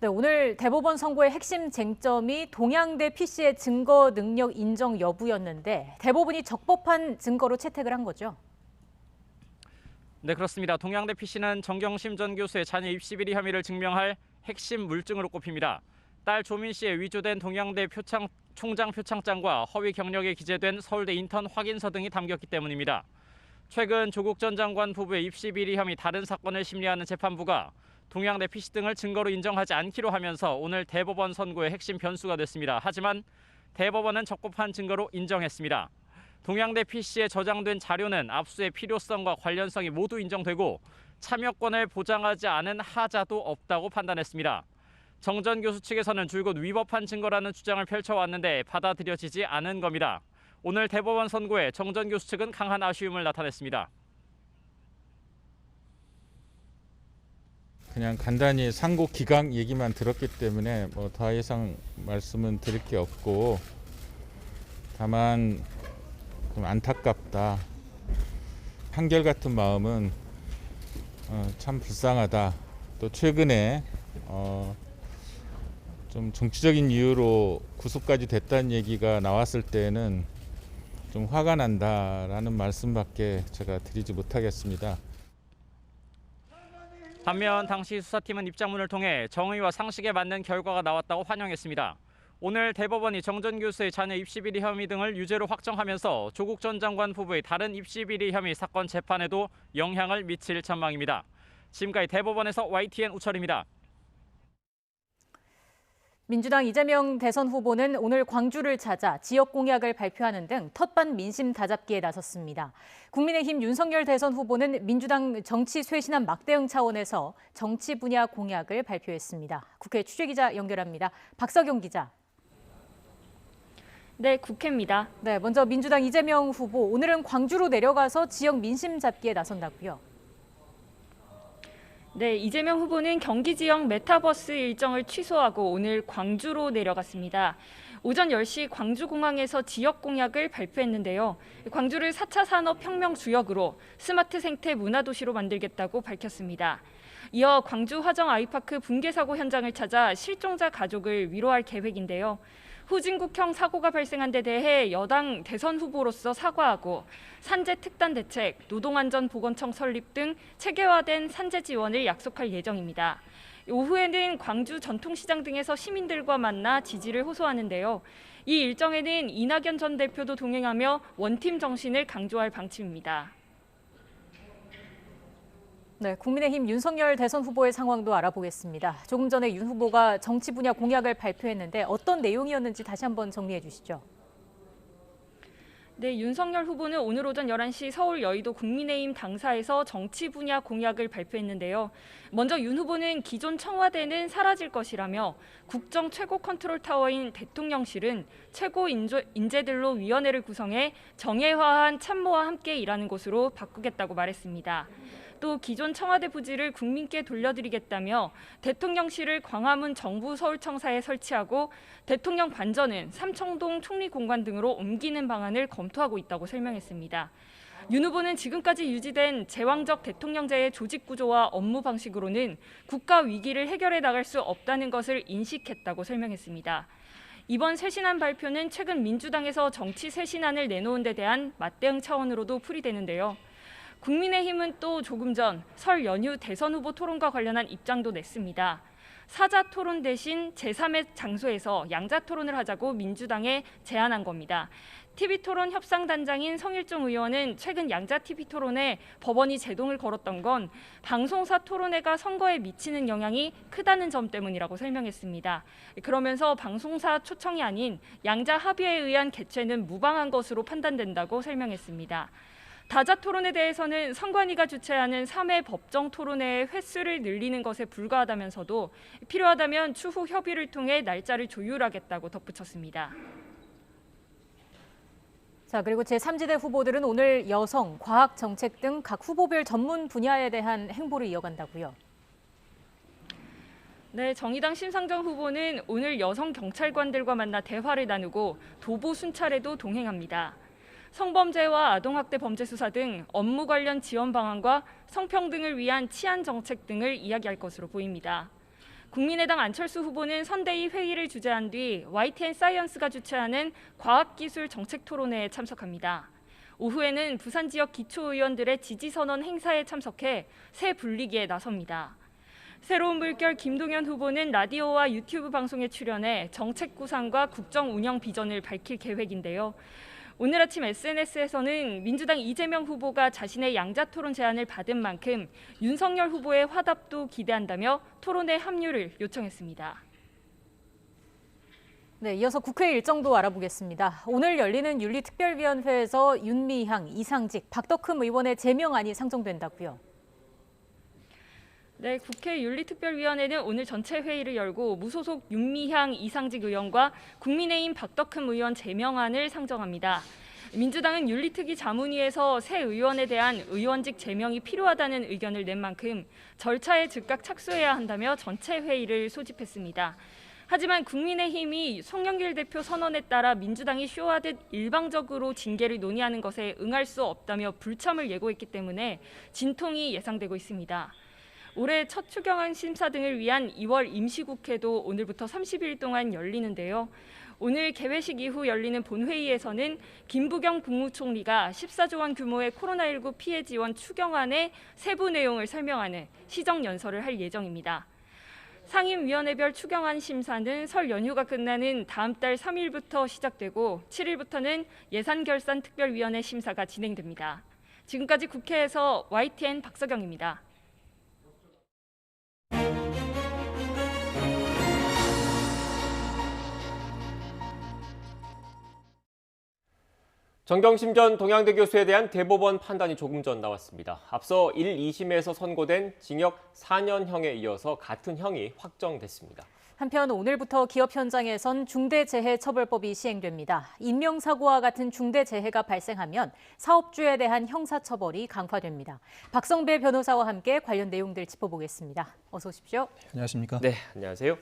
네, 오늘 대법원 선고의 핵심 쟁점이 동양대 PC의 증거 능력 인정 여부였는데 대법원이 적법한 증거로 채택을 한 거죠. 네, 그렇습니다. 동양대 PC는 정경심 전 교수의 자녀 입시 비리 혐의를 증명할 핵심 물증으로 꼽힙니다. 딸 조민 씨의 위조된 동양대 총장 표창장과 허위 경력에 기재된 서울대 인턴 확인서 등이 담겼기 때문입니다. 최근 조국 전 장관 부부의 입시 비리 혐의 다른 사건을 심리하는 재판부가 동양대 PC 등을 증거로 인정하지 않기로 하면서 오늘 대법원 선고의 핵심 변수가 됐습니다. 하지만 대법원은 적법한 증거로 인정했습니다. 동양대 PC에 저장된 자료는 압수의 필요성과 관련성이 모두 인정되고 참여권을 보장하지 않은 하자도 없다고 판단했습니다. 정 전 교수 측에서는 줄곧 위법한 증거라는 주장을 펼쳐왔는데 받아들여지지 않은 겁니다. 오늘 대법원 선고에 정 전 교수 측은 강한 아쉬움을 나타냈습니다. 그냥 간단히 상고 기각 얘기만 들었기 때문에 더 이상 말씀은 드릴 게 없고 다만 좀 안타깝다. 한결같은 마음은 참 불쌍하다. 또 최근에 좀 정치적인 이유로 구속까지 됐다는 얘기가 나왔을 때는 좀 화가 난다라는 말씀밖에 제가 드리지 못하겠습니다. 반면 당시 수사팀은 입장문을 통해 정의와 상식에 맞는 결과가 나왔다고 환영했습니다. 오늘 대법원이 정 전 교수의 자녀 입시 비리 혐의 등을 유죄로 확정하면서 조국 전 장관 부부의 다른 입시 비리 혐의 사건 재판에도 영향을 미칠 전망입니다. 지금까지 대법원에서 YTN 우철입니다. 민주당 이재명 대선 후보는 오늘 광주를 찾아 지역 공약을 발표하는 등 텃밭 민심 다잡기에 나섰습니다. 국민의힘 윤석열 대선 후보는 민주당 정치 쇄신안 막대응 차원에서 정치 분야 공약을 발표했습니다. 국회 취재기자 연결합니다. 박석용 기자. 네, 국회입니다. 네, 먼저 민주당 이재명 후보, 오늘은 광주로 내려가서 지역 민심 잡기에 나선다고요? 네, 이재명 후보는 경기 지역 메타버스 일정을 취소하고 오늘 광주로 내려갔습니다. 오전 10시 광주공항에서 지역 공약을 발표했는데요. 광주를 4차 산업혁명 주역으로 스마트 생태 문화도시로 만들겠다고 밝혔습니다. 이어 광주 화정 아이파크 붕괴 사고 현장을 찾아 실종자 가족을 위로할 계획인데요. 후진국형 사고가 발생한 데 대해 여당 대선 후보로서 사과하고 산재 특단 대책, 노동안전보건청 설립 등 체계화된 산재 지원을 약속할 예정입니다. 오후에는 광주 전통시장 등에서 시민들과 만나 지지를 호소하는데요. 이 일정에는 이낙연 전 대표도 동행하며 원팀 정신을 강조할 방침입니다. 네, 국민의힘 윤석열 대선 후보의 상황도 알아보겠습니다. 조금 전에 윤 후보가 정치 분야 공약을 발표했는데 어떤 내용이었는지 다시 한번 정리해 주시죠. 네, 윤석열 후보는 오늘 오전 11시 서울 여의도 국민의힘 당사에서 정치 분야 공약을 발표했는데요. 먼저 윤 후보는 기존 청와대는 사라질 것이라며 국정 최고 컨트롤 타워인 대통령실은 최고 인재들로 위원회를 구성해 정예화한 참모와 함께 일하는 곳으로 바꾸겠다고 말했습니다. 또 기존 청와대 부지를 국민께 돌려드리겠다며 대통령실을 광화문 정부 서울청사에 설치하고 대통령 관저는 삼청동 총리공관 등으로 옮기는 방안을 검토하고 있다고 설명했습니다. 윤 후보는 지금까지 유지된 제왕적 대통령제의 조직 구조와 업무 방식으로는 국가 위기를 해결해 나갈 수 없다는 것을 인식했다고 설명했습니다. 이번 쇄신안 발표는 최근 민주당에서 정치 쇄신안을 내놓은 데 대한 맞대응 차원으로도 풀이되는데요. 국민의힘은 또 조금 전 설 연휴 대선 후보 토론과 관련한 입장도 냈습니다. 사자 토론 대신 제3의 장소에서 양자 토론을 하자고 민주당에 제안한 겁니다. TV토론 협상단장인 성일종 의원은 최근 양자 TV토론에 법원이 제동을 걸었던 건 방송사 토론회가 선거에 미치는 영향이 크다는 점 때문이라고 설명했습니다. 그러면서 방송사 초청이 아닌 양자 합의에 의한 개최는 무방한 것으로 판단된다고 설명했습니다. 다자 토론에 대해서는 선관위가 주최하는 3회 법정 토론회의 횟수를 늘리는 것에 불과하다면서도 필요하다면 추후 협의를 통해 날짜를 조율하겠다고 덧붙였습니다. 자, 그리고 제3지대 후보들은 오늘 여성, 과학 정책 등 각 후보별 전문 분야에 대한 행보를 이어간다고요. 네, 정의당 심상정 후보는 오늘 여성 경찰관들과 만나 대화를 나누고 도보 순찰에도 동행합니다. 성범죄와 아동학대 범죄 수사 등 업무 관련 지원 방안과 성평등을 위한 치안 정책 등을 이야기할 것으로 보입니다. 국민의당 안철수 후보는 선대위 회의를 주재한 뒤 YTN 사이언스가 주최하는 과학기술 정책 토론회에 참석합니다. 오후에는 부산 지역 기초의원들의 지지선언 행사에 참석해 새 분리기에 나섭니다. 새로운 물결 김동연 후보는 라디오와 유튜브 방송에 출연해 정책 구상과 국정 운영 비전을 밝힐 계획인데요. 오늘 아침 SNS에서는 민주당 이재명 후보가 자신의 양자 토론 제안을 받은 만큼 윤석열 후보의 화답도 기대한다며 토론회 합류를 요청했습니다. 네, 이어서 국회 일정도 알아보겠습니다. 오늘 열리는 윤리특별위원회에서 윤미향, 이상직, 박덕흠 의원의 제명안이 상정된다고요. 네, 국회 윤리특별위원회는 오늘 전체 회의를 열고 무소속 윤미향, 이상직 의원과 국민의힘 박덕흠 의원 제명안을 상정합니다. 민주당은 윤리특위 자문위에서 새 의원에 대한 의원직 제명이 필요하다는 의견을 낸 만큼 절차에 즉각 착수해야 한다며 전체 회의를 소집했습니다. 하지만 국민의힘이 송영길 대표 선언에 따라 민주당이 쇼하듯 일방적으로 징계를 논의하는 것에 응할 수 없다며 불참을 예고했기 때문에 진통이 예상되고 있습니다. 올해 첫 추경안 심사 등을 위한 2월 임시국회도 오늘부터 30일 동안 열리는데요. 오늘 개회식 이후 열리는 본회의에서는 김부겸 국무총리가 14조 원 규모의 코로나19 피해 지원 추경안의 세부 내용을 설명하는 시정연설을 할 예정입니다. 상임위원회별 추경안 심사는 설 연휴가 끝나는 다음 달 3일부터 시작되고 7일부터는 예산결산특별위원회 심사가 진행됩니다. 지금까지 국회에서 YTN 박서경입니다. 정경심 전 동양대 교수에 대한 대법원 판단이 조금 전 나왔습니다. 앞서 1, 2심에서 선고된 징역 4년형에 이어서 같은 형이 확정됐습니다. 한편 오늘부터 기업 현장에선 중대재해처벌법이 시행됩니다. 인명사고와 같은 중대재해가 발생하면 사업주에 대한 형사처벌이 강화됩니다. 박성배 변호사와 함께 관련 내용들 짚어보겠습니다. 어서 오십시오. 안녕하십니까? 네, 안녕하세요.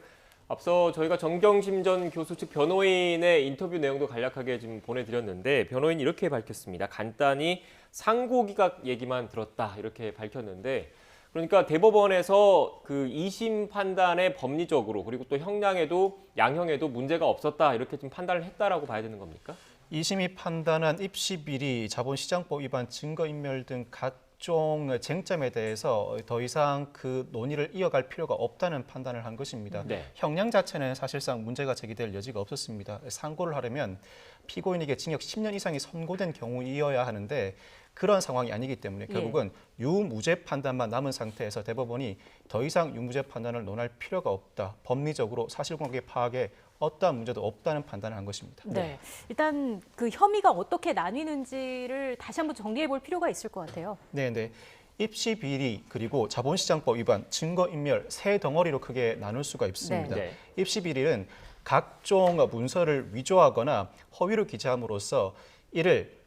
앞서 저희가 정경심 전 교수 측 변호인의 인터뷰 내용도 간략하게 지금 보내드렸는데 변호인이 이렇게 밝혔습니다. 간단히 상고기각 얘기만 들었다 이렇게 밝혔는데 그러니까 대법원에서 그 2심 판단에 법리적으로 그리고 또 형량에도 양형에도 문제가 없었다 이렇게 좀 판단을 했다라고 봐야 되는 겁니까? 2심이 판단한 입시 비리, 자본시장법 위반, 증거인멸 등 각종 쟁점에 대해서 더 이상 그 논의를 이어갈 필요가 없다는 판단을 한 것입니다. 네. 형량 자체는 사실상 문제가 제기될 여지가 없었습니다. 상고를 하려면 피고인에게 징역 10년 이상이 선고된 경우이어야 하는데 그런 상황이 아니기 때문에 결국은 유무죄 판단만 남은 상태에서 대법원이 더 이상 유무죄 판단을 논할 필요가 없다. 법리적으로 사실관계 파악에 어떠한 문제도 없다는 판단을 한 것입니다. 네, 일단 그 혐의가 어떻게 나뉘는지를 다시 한번 정리해 볼 필요가 있을 것 같아요. 네. 입시 비리 그리고 자본시장법 위반, 증거인멸 세 덩어리로 크게 나눌 수가 있습니다. 네. 입시 비리는 각종 문서를 위조하거나 허위로 기재함으로써 이를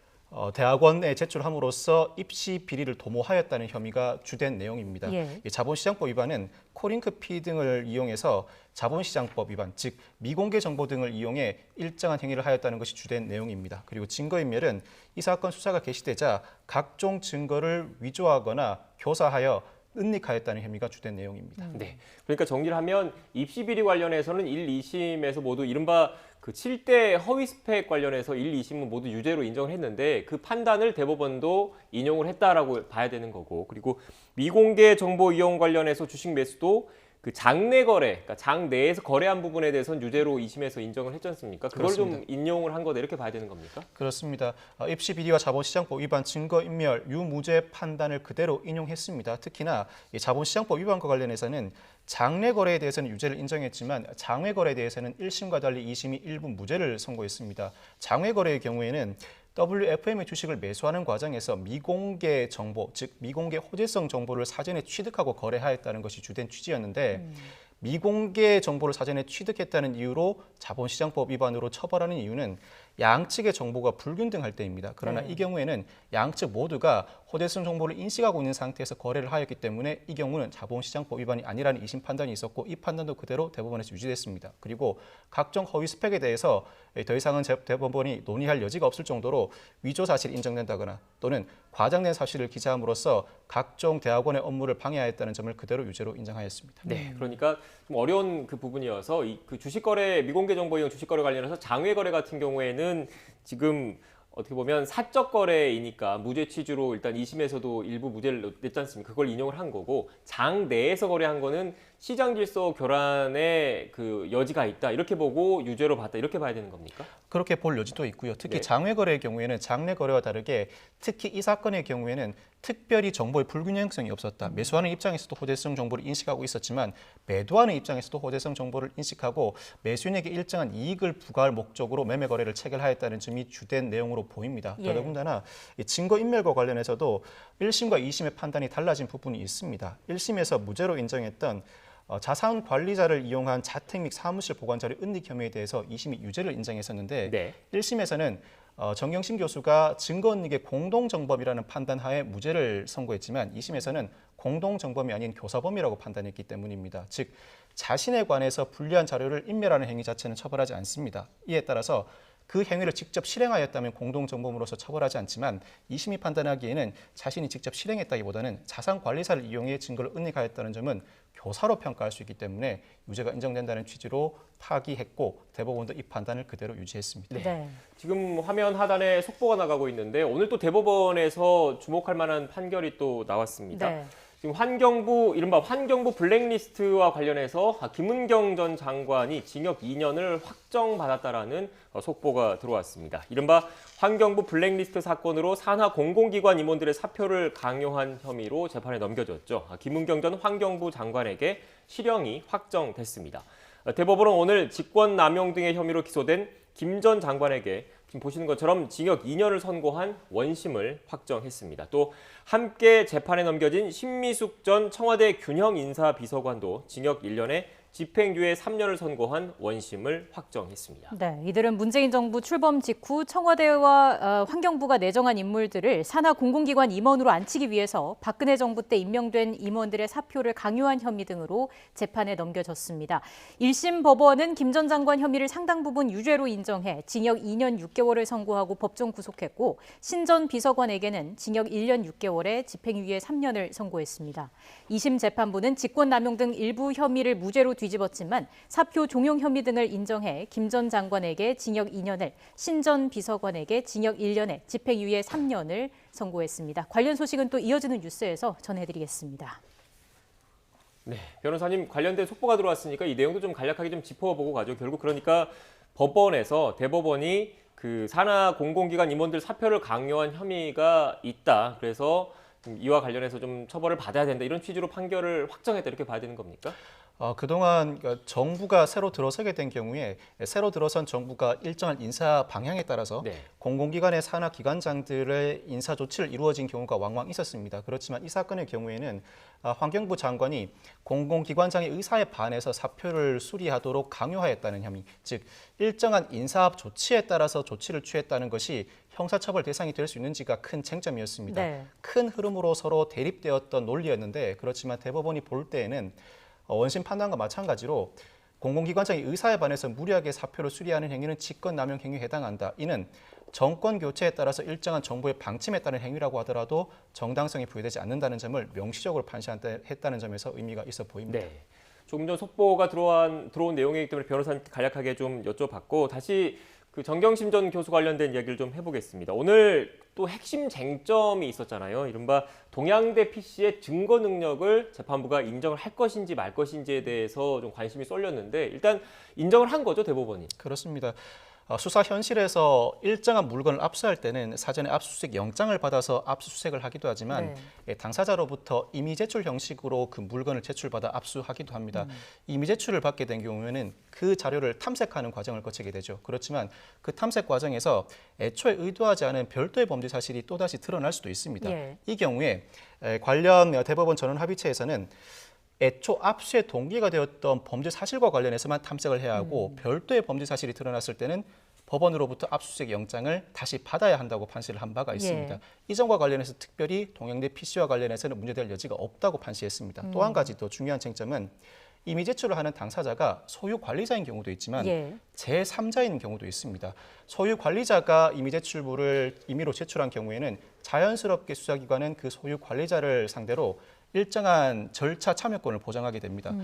대학원에 제출함으로써 입시 비리를 도모하였다는 혐의가 주된 내용입니다. 이 자본시장법 위반은 코링크피 등을 이용해서 자본시장법 위반, 즉 미공개 정보 등을 이용해 일정한 행위를 하였다는 것이 주된 내용입니다. 그리고 증거인멸은 이 사건 수사가 개시되자 각종 증거를 위조하거나 교사하여 은닉하였다는 혐의가 주된 내용입니다. 네, 그러니까 정리를 하면 입시 비리 관련해서는 1, 2심에서 모두 이른바 그 7대 허위 스펙 관련해서 1, 2심은 모두 유죄로 인정을 했는데 그 판단을 대법원도 인용을 했다라고 봐야 되는 거고 그리고 미공개 정보 이용 관련해서 주식 매수도 그 장내 거래, 그러니까 장 내에서 거래한 부분에 대해서는 유죄로 2심에서 인정을 했지 않습니까? 그걸 그렇습니다. 좀 인용을 한 거다 이렇게 봐야 되는 겁니까? 그렇습니다. 입시 비리와 자본시장법 위반, 증거인멸, 유무죄 판단을 그대로 인용했습니다. 특히나 이 자본시장법 위반과 관련해서는 장내 거래에 대해서는 유죄를 인정했지만 장외 거래에 대해서는 1심과 달리 2심이 일부 무죄를 선고했습니다. 장외 거래의 경우에는 WFM의 주식을 매수하는 과정에서 미공개 정보, 즉 미공개 호재성 정보를 사전에 취득하고 거래하였다는 것이 주된 취지였는데 미공개 정보를 사전에 취득했다는 이유로 자본시장법 위반으로 처벌하는 이유는 양측의 정보가 불균등할 때입니다. 그러나 이 경우에는 양측 모두가 호재성 정보를 인식하고 있는 상태에서 거래를 하였기 때문에 이 경우는 자본시장법 위반이 아니라는 2심 판단이 있었고 이 판단도 그대로 대법원에서 유지됐습니다. 그리고 각종 허위 스펙에 대해서 더 이상은 대법원이 논의할 여지가 없을 정도로 위조 사실이 인정된다거나 또는 과장된 사실을 기재함으로써 각종 대학원의 업무를 방해하였다는 점을 그대로 유죄로 인정하였습니다. 네, 그러니까 좀 어려운 그 부분이어서 그 주식거래, 미공개 정보 이용 주식거래 관련해서 장외 거래 같은 경우에는 지금 어떻게 보면 사적 거래이니까 무죄 취지로 일단 2심에서도 일부 무죄를 냈지 않습니까? 그걸 인용을 한 거고 장 내에서 거래한 거는 시장 질서 교란의 그 여지가 있다 이렇게 보고 유죄로 봤다 이렇게 봐야 되는 겁니까? 그렇게 볼 여지도 있고요. 특히 장외 거래의 경우에는 장내 거래와 다르게 특히 이 사건의 경우에는 특별히 정보의 불균형성이 없었다. 매수하는 입장에서도 호재성 정보를 인식하고 있었지만 매도하는 입장에서도 호재성 정보를 인식하고 매수인에게 일정한 이익을 부과할 목적으로 매매 거래를 체결하였다는 점이 주된 내용으로 보입니다. 더더군다나 증거인멸과 관련해서도 1심과 2심의 판단이 달라진 부분이 있습니다. 1심에서 무죄로 인정했던 자산 관리자를 이용한 자택 및 사무실 보관 자료 은닉 혐의에 대해서 2심이 유죄를 인정했었는데 1심에서는 정경심 교수가 증거은닉의 공동정범이라는 판단하에 무죄를 선고했지만 2심에서는 공동정범이 아닌 교사범이라고 판단했기 때문입니다. 즉 자신에 관해서 불리한 자료를 인멸하는 행위 자체는 처벌하지 않습니다. 이에 따라서 그 행위를 직접 실행하였다면 공동정범으로서 처벌하지 않지만 2심이 판단하기에는 자신이 직접 실행했다기보다는 자산관리사를 이용해 증거를 은닉하였다는 점은 교사로 평가할 수 있기 때문에 유죄가 인정된다는 취지로 타기했고 대법원도 이 판단을 그대로 유지했습니다. 네. 지금 화면 하단에 속보가 나가고 있는데 오늘 또 대법원에서 주목할 만한 판결이 또 나왔습니다. 네. 지금 이른바 환경부 블랙리스트와 관련해서 김은경 전 장관이 징역 2년을 확정받았다라는 속보가 들어왔습니다. 이른바 환경부 블랙리스트 사건으로 산하 공공기관 임원들의 사표를 강요한 혐의로 재판에 넘겨졌죠. 김은경 전 환경부 장관에게 실형이 확정됐습니다. 대법원은 오늘 직권남용 등의 혐의로 기소된 김 전 장관에게 지금 보시는 것처럼 징역 2년을 선고한 원심을 확정했습니다. 또 함께 재판에 넘겨진 신미숙 전 청와대 균형인사비서관도 징역 1년에 집행유예 3년을 선고한 원심을 확정했습니다. 네, 이들은 문재인 정부 출범 직후 청와대와 환경부가 내정한 인물들을 산하 공공기관 임원으로 앉히기 위해서 박근혜 정부 때 임명된 임원들의 사표를 강요한 혐의 등으로 재판에 넘겨졌습니다. 1심 법원은 김 전 장관 혐의를 상당 부분 유죄로 인정해 징역 2년 6개월을 선고하고 법정 구속했고 신 전 비서관에게는 징역 1년 6개월에 집행유예 3년을 선고했습니다. 2심 재판부는 직권남용 등 일부 혐의를 무죄로 뒤집었지만 사표 종용 혐의 등을 인정해 김 전 장관에게 징역 2년을, 신 전 비서관에게 징역 1년에 집행유예 3년을 선고했습니다. 관련 소식은 또 이어지는 뉴스에서 전해드리겠습니다. 네, 변호사님 관련된 속보가 들어왔으니까 이 내용도 좀 간략하게 좀 짚어보고 가죠. 결국 그러니까 법원에서 대법원이 그 산하 공공기관 임원들 사표를 강요한 혐의가 있다. 그래서 이와 관련해서 좀 처벌을 받아야 된다. 이런 취지로 판결을 확정했다. 이렇게 봐야 되는 겁니까? 그동안 정부가 새로 들어서게 된 경우에 새로 들어선 정부가 일정한 인사 방향에 따라서 공공기관의 산하 기관장들의 인사 조치를 이루어진 경우가 왕왕 있었습니다. 그렇지만 이 사건의 경우에는 환경부 장관이 공공기관장의 의사에 반해서 사표를 수리하도록 강요하였다는 혐의, 즉 일정한 인사 조치에 따라서 조치를 취했다는 것이 형사처벌 대상이 될 수 있는지가 큰 쟁점이었습니다. 네. 큰 흐름으로 서로 대립되었던 논리였는데 그렇지만 대법원이 볼 때에는 원심 판단과 마찬가지로 공공기관장의 의사에 반해서 무리하게 사표를 수리하는 행위는 직권남용 행위에 해당한다. 이는 정권 교체에 따라서 일정한 정부의 방침에 따른 행위라고 하더라도 정당성이 부여되지 않는다는 점을 명시적으로 판시했다는 점에서 의미가 있어 보입니다. 네. 조금 전 속보가 들어온 내용이기 때문에 변호사님께 간략하게 좀 여쭤봤고 다시 그 정경심 전 교수 관련된 이야기를 좀 해보겠습니다. 오늘 또 핵심 쟁점이 있었잖아요. 이른바 동양대 PC의 증거 능력을 재판부가 인정을 할 것인지 말 것인지에 대해서 좀 관심이 쏠렸는데 일단 인정을 한 거죠, 대법원이. 그렇습니다. 수사 현실에서 일정한 물건을 압수할 때는 사전에 압수수색 영장을 받아서 압수수색을 하기도 하지만 당사자로부터 임의 제출 형식으로 그 물건을 제출받아 압수하기도 합니다. 임의 제출을 받게 된 경우에는 그 자료를 탐색하는 과정을 거치게 되죠. 그렇지만 그 탐색 과정에서 애초에 의도하지 않은 별도의 범죄 사실이 또다시 드러날 수도 있습니다. 이 경우에 관련 대법원 전원 합의체에서는 애초 압수의 동기가 되었던 범죄 사실과 관련해서만 탐색을 해야 하고 별도의 범죄 사실이 드러났을 때는 법원으로부터 압수수색 영장을 다시 받아야 한다고 판시를 한 바가 있습니다. 이 점과 관련해서 특별히 동양대 PC와 관련해서는 문제될 여지가 없다고 판시했습니다. 또 한 가지 더 중요한 쟁점은 임의 제출을 하는 당사자가 소유 관리자인 경우도 있지만 제3자인 경우도 있습니다. 소유 관리자가 임의 제출물을 임의로 제출한 경우에는 자연스럽게 수사기관은 그 소유 관리자를 상대로 일정한 절차 참여권을 보장하게 됩니다.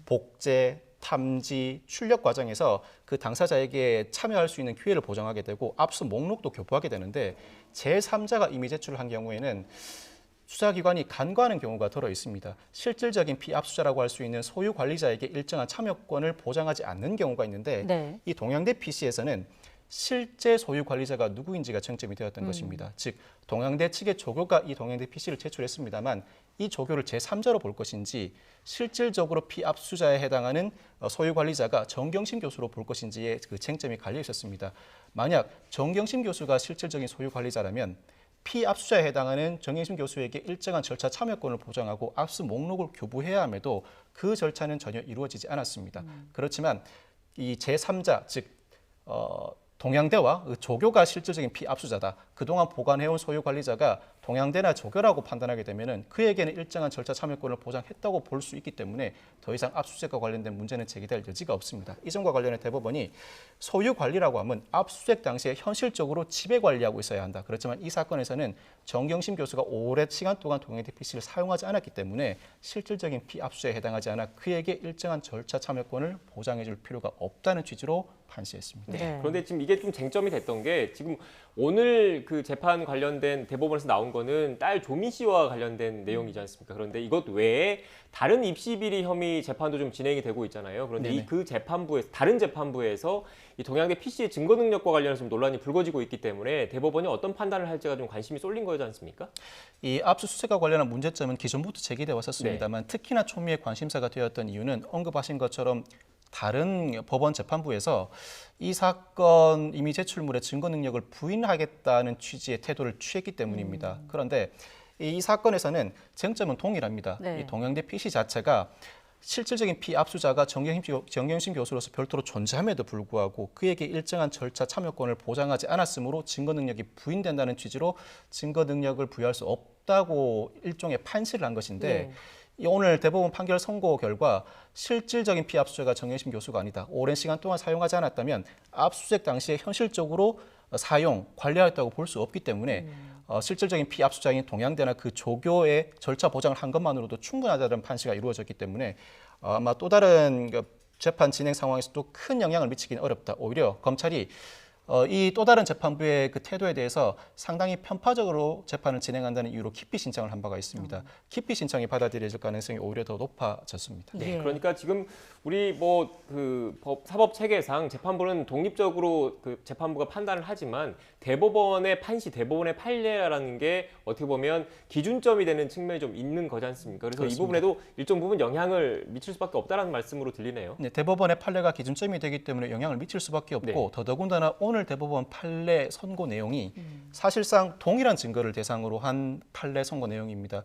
복제, 탐지, 출력 과정에서 그 당사자에게 참여할 수 있는 기회를 보장하게 되고 압수 목록도 교부하게 되는데 제3자가 임의 제출을 한 경우에는 수사기관이 간과하는 경우가 들어 있습니다. 실질적인 피압수자라고 할 수 있는 소유 관리자에게 일정한 참여권을 보장하지 않는 경우가 있는데 이 동양대 PC에서는 실제 소유 관리자가 누구인지가 쟁점이 되었던 것입니다. 즉 동양대 측의 조교가 이 동양대 PC를 제출했습니다만 이 조교를 제3자로 볼 것인지 실질적으로 피압수자에 해당하는 소유 관리자가 정경심 교수로 볼 것인지의 그 쟁점이 갈려 있었습니다. 만약 정경심 교수가 실질적인 소유 관리자라면 피압수자에 해당하는 정경심 교수에게 일정한 절차 참여권을 보장하고 압수 목록을 교부해야 함에도 그 절차는 전혀 이루어지지 않았습니다. 그렇지만 이 제3자 즉 동양대와 조교가 실질적인 피압수자다. 그동안 보관해온 소유 관리자가 동양대나 조교라고 판단하게 되면 그에게는 일정한 절차 참여권을 보장했다고 볼 수 있기 때문에 더 이상 압수수색과 관련된 문제는 제기될 여지가 없습니다. 이 점과 관련해 대법원이 소유 관리라고 하면 압수수색 당시에 현실적으로 지배 관리하고 있어야 한다. 그렇지만 이 사건에서는 정경심 교수가 오랜 시간 동안 동양대 PC를 사용하지 않았기 때문에 실질적인 피압수에 해당하지 않아 그에게 일정한 절차 참여권을 보장해 줄 필요가 없다는 취지로 판시했습니다. 그런데 지금 이게 좀 쟁점이 됐던 게 지금 오늘 그 재판 관련된 대법원에서 나온 거는 딸 조미 씨와 관련된 내용이지 않습니까? 그런데 이것 외에 다른 입시 비리 혐의 재판도 좀 진행이 되고 있잖아요. 그런데 그 재판부에서 다른 재판부에서 이 동양대 PC의 증거 능력과 관련해서 좀 논란이 불거지고 있기 때문에 대법원이 어떤 판단을 할지가 좀 관심이 쏠린 거지 않습니까? 이 압수수색과 관련한 문제점은 기존부터 제기되어 왔었습니다만 특히나 초미의 관심사가 되었던 이유는 언급하신 것처럼 다른 법원 재판부에서 이 사건 임의 제출물의 증거 능력을 부인하겠다는 취지의 태도를 취했기 때문입니다. 그런데 이 사건에서는 쟁점은 동일합니다. 이 동양대 PC 자체가 실질적인 피압수자가 정경심 교수로서 별도로 존재함에도 불구하고 그에게 일정한 절차 참여권을 보장하지 않았으므로 증거 능력이 부인된다는 취지로 증거 능력을 부여할 수 없다고 일종의 판시를 한 것인데 오늘 대법원 판결 선고 결과 실질적인 피압수자가 정경심 교수가 아니다. 오랜 시간 동안 사용하지 않았다면 압수수색 당시에 현실적으로 사용, 관리하였다고 볼 수 없기 때문에 실질적인 피압수자인 동양대나 그 조교의 절차 보장을 한 것만으로도 충분하다는 판시가 이루어졌기 때문에 아마 또 다른 재판 진행 상황에서도 큰 영향을 미치기는 어렵다. 오히려 검찰이 이 또 다른 재판부의 그 태도에 대해서 상당히 편파적으로 재판을 진행한다는 이유로 기피 신청을 한 바가 있습니다. 기피 신청이 받아들여질 가능성이 오히려 더 높아졌습니다. 네, 그러니까 지금 우리 그 사법 체계상 재판부는 독립적으로 그 재판부가 판단을 하지만 대법원의 판시, 대법원의 판례라는 게 어떻게 보면 기준점이 되는 측면이 좀 있는 거지 않습니까? 그래서 그렇습니다. 이 부분에도 일정 부분 영향을 미칠 수밖에 없다라는 말씀으로 들리네요. 네, 대법원의 판례가 기준점이 되기 때문에 영향을 미칠 수밖에 없고 더더군다나 오늘 대법원 판례 선고 내용이 사실상 동일한 증거를 대상으로 한 판례 선고 내용입니다.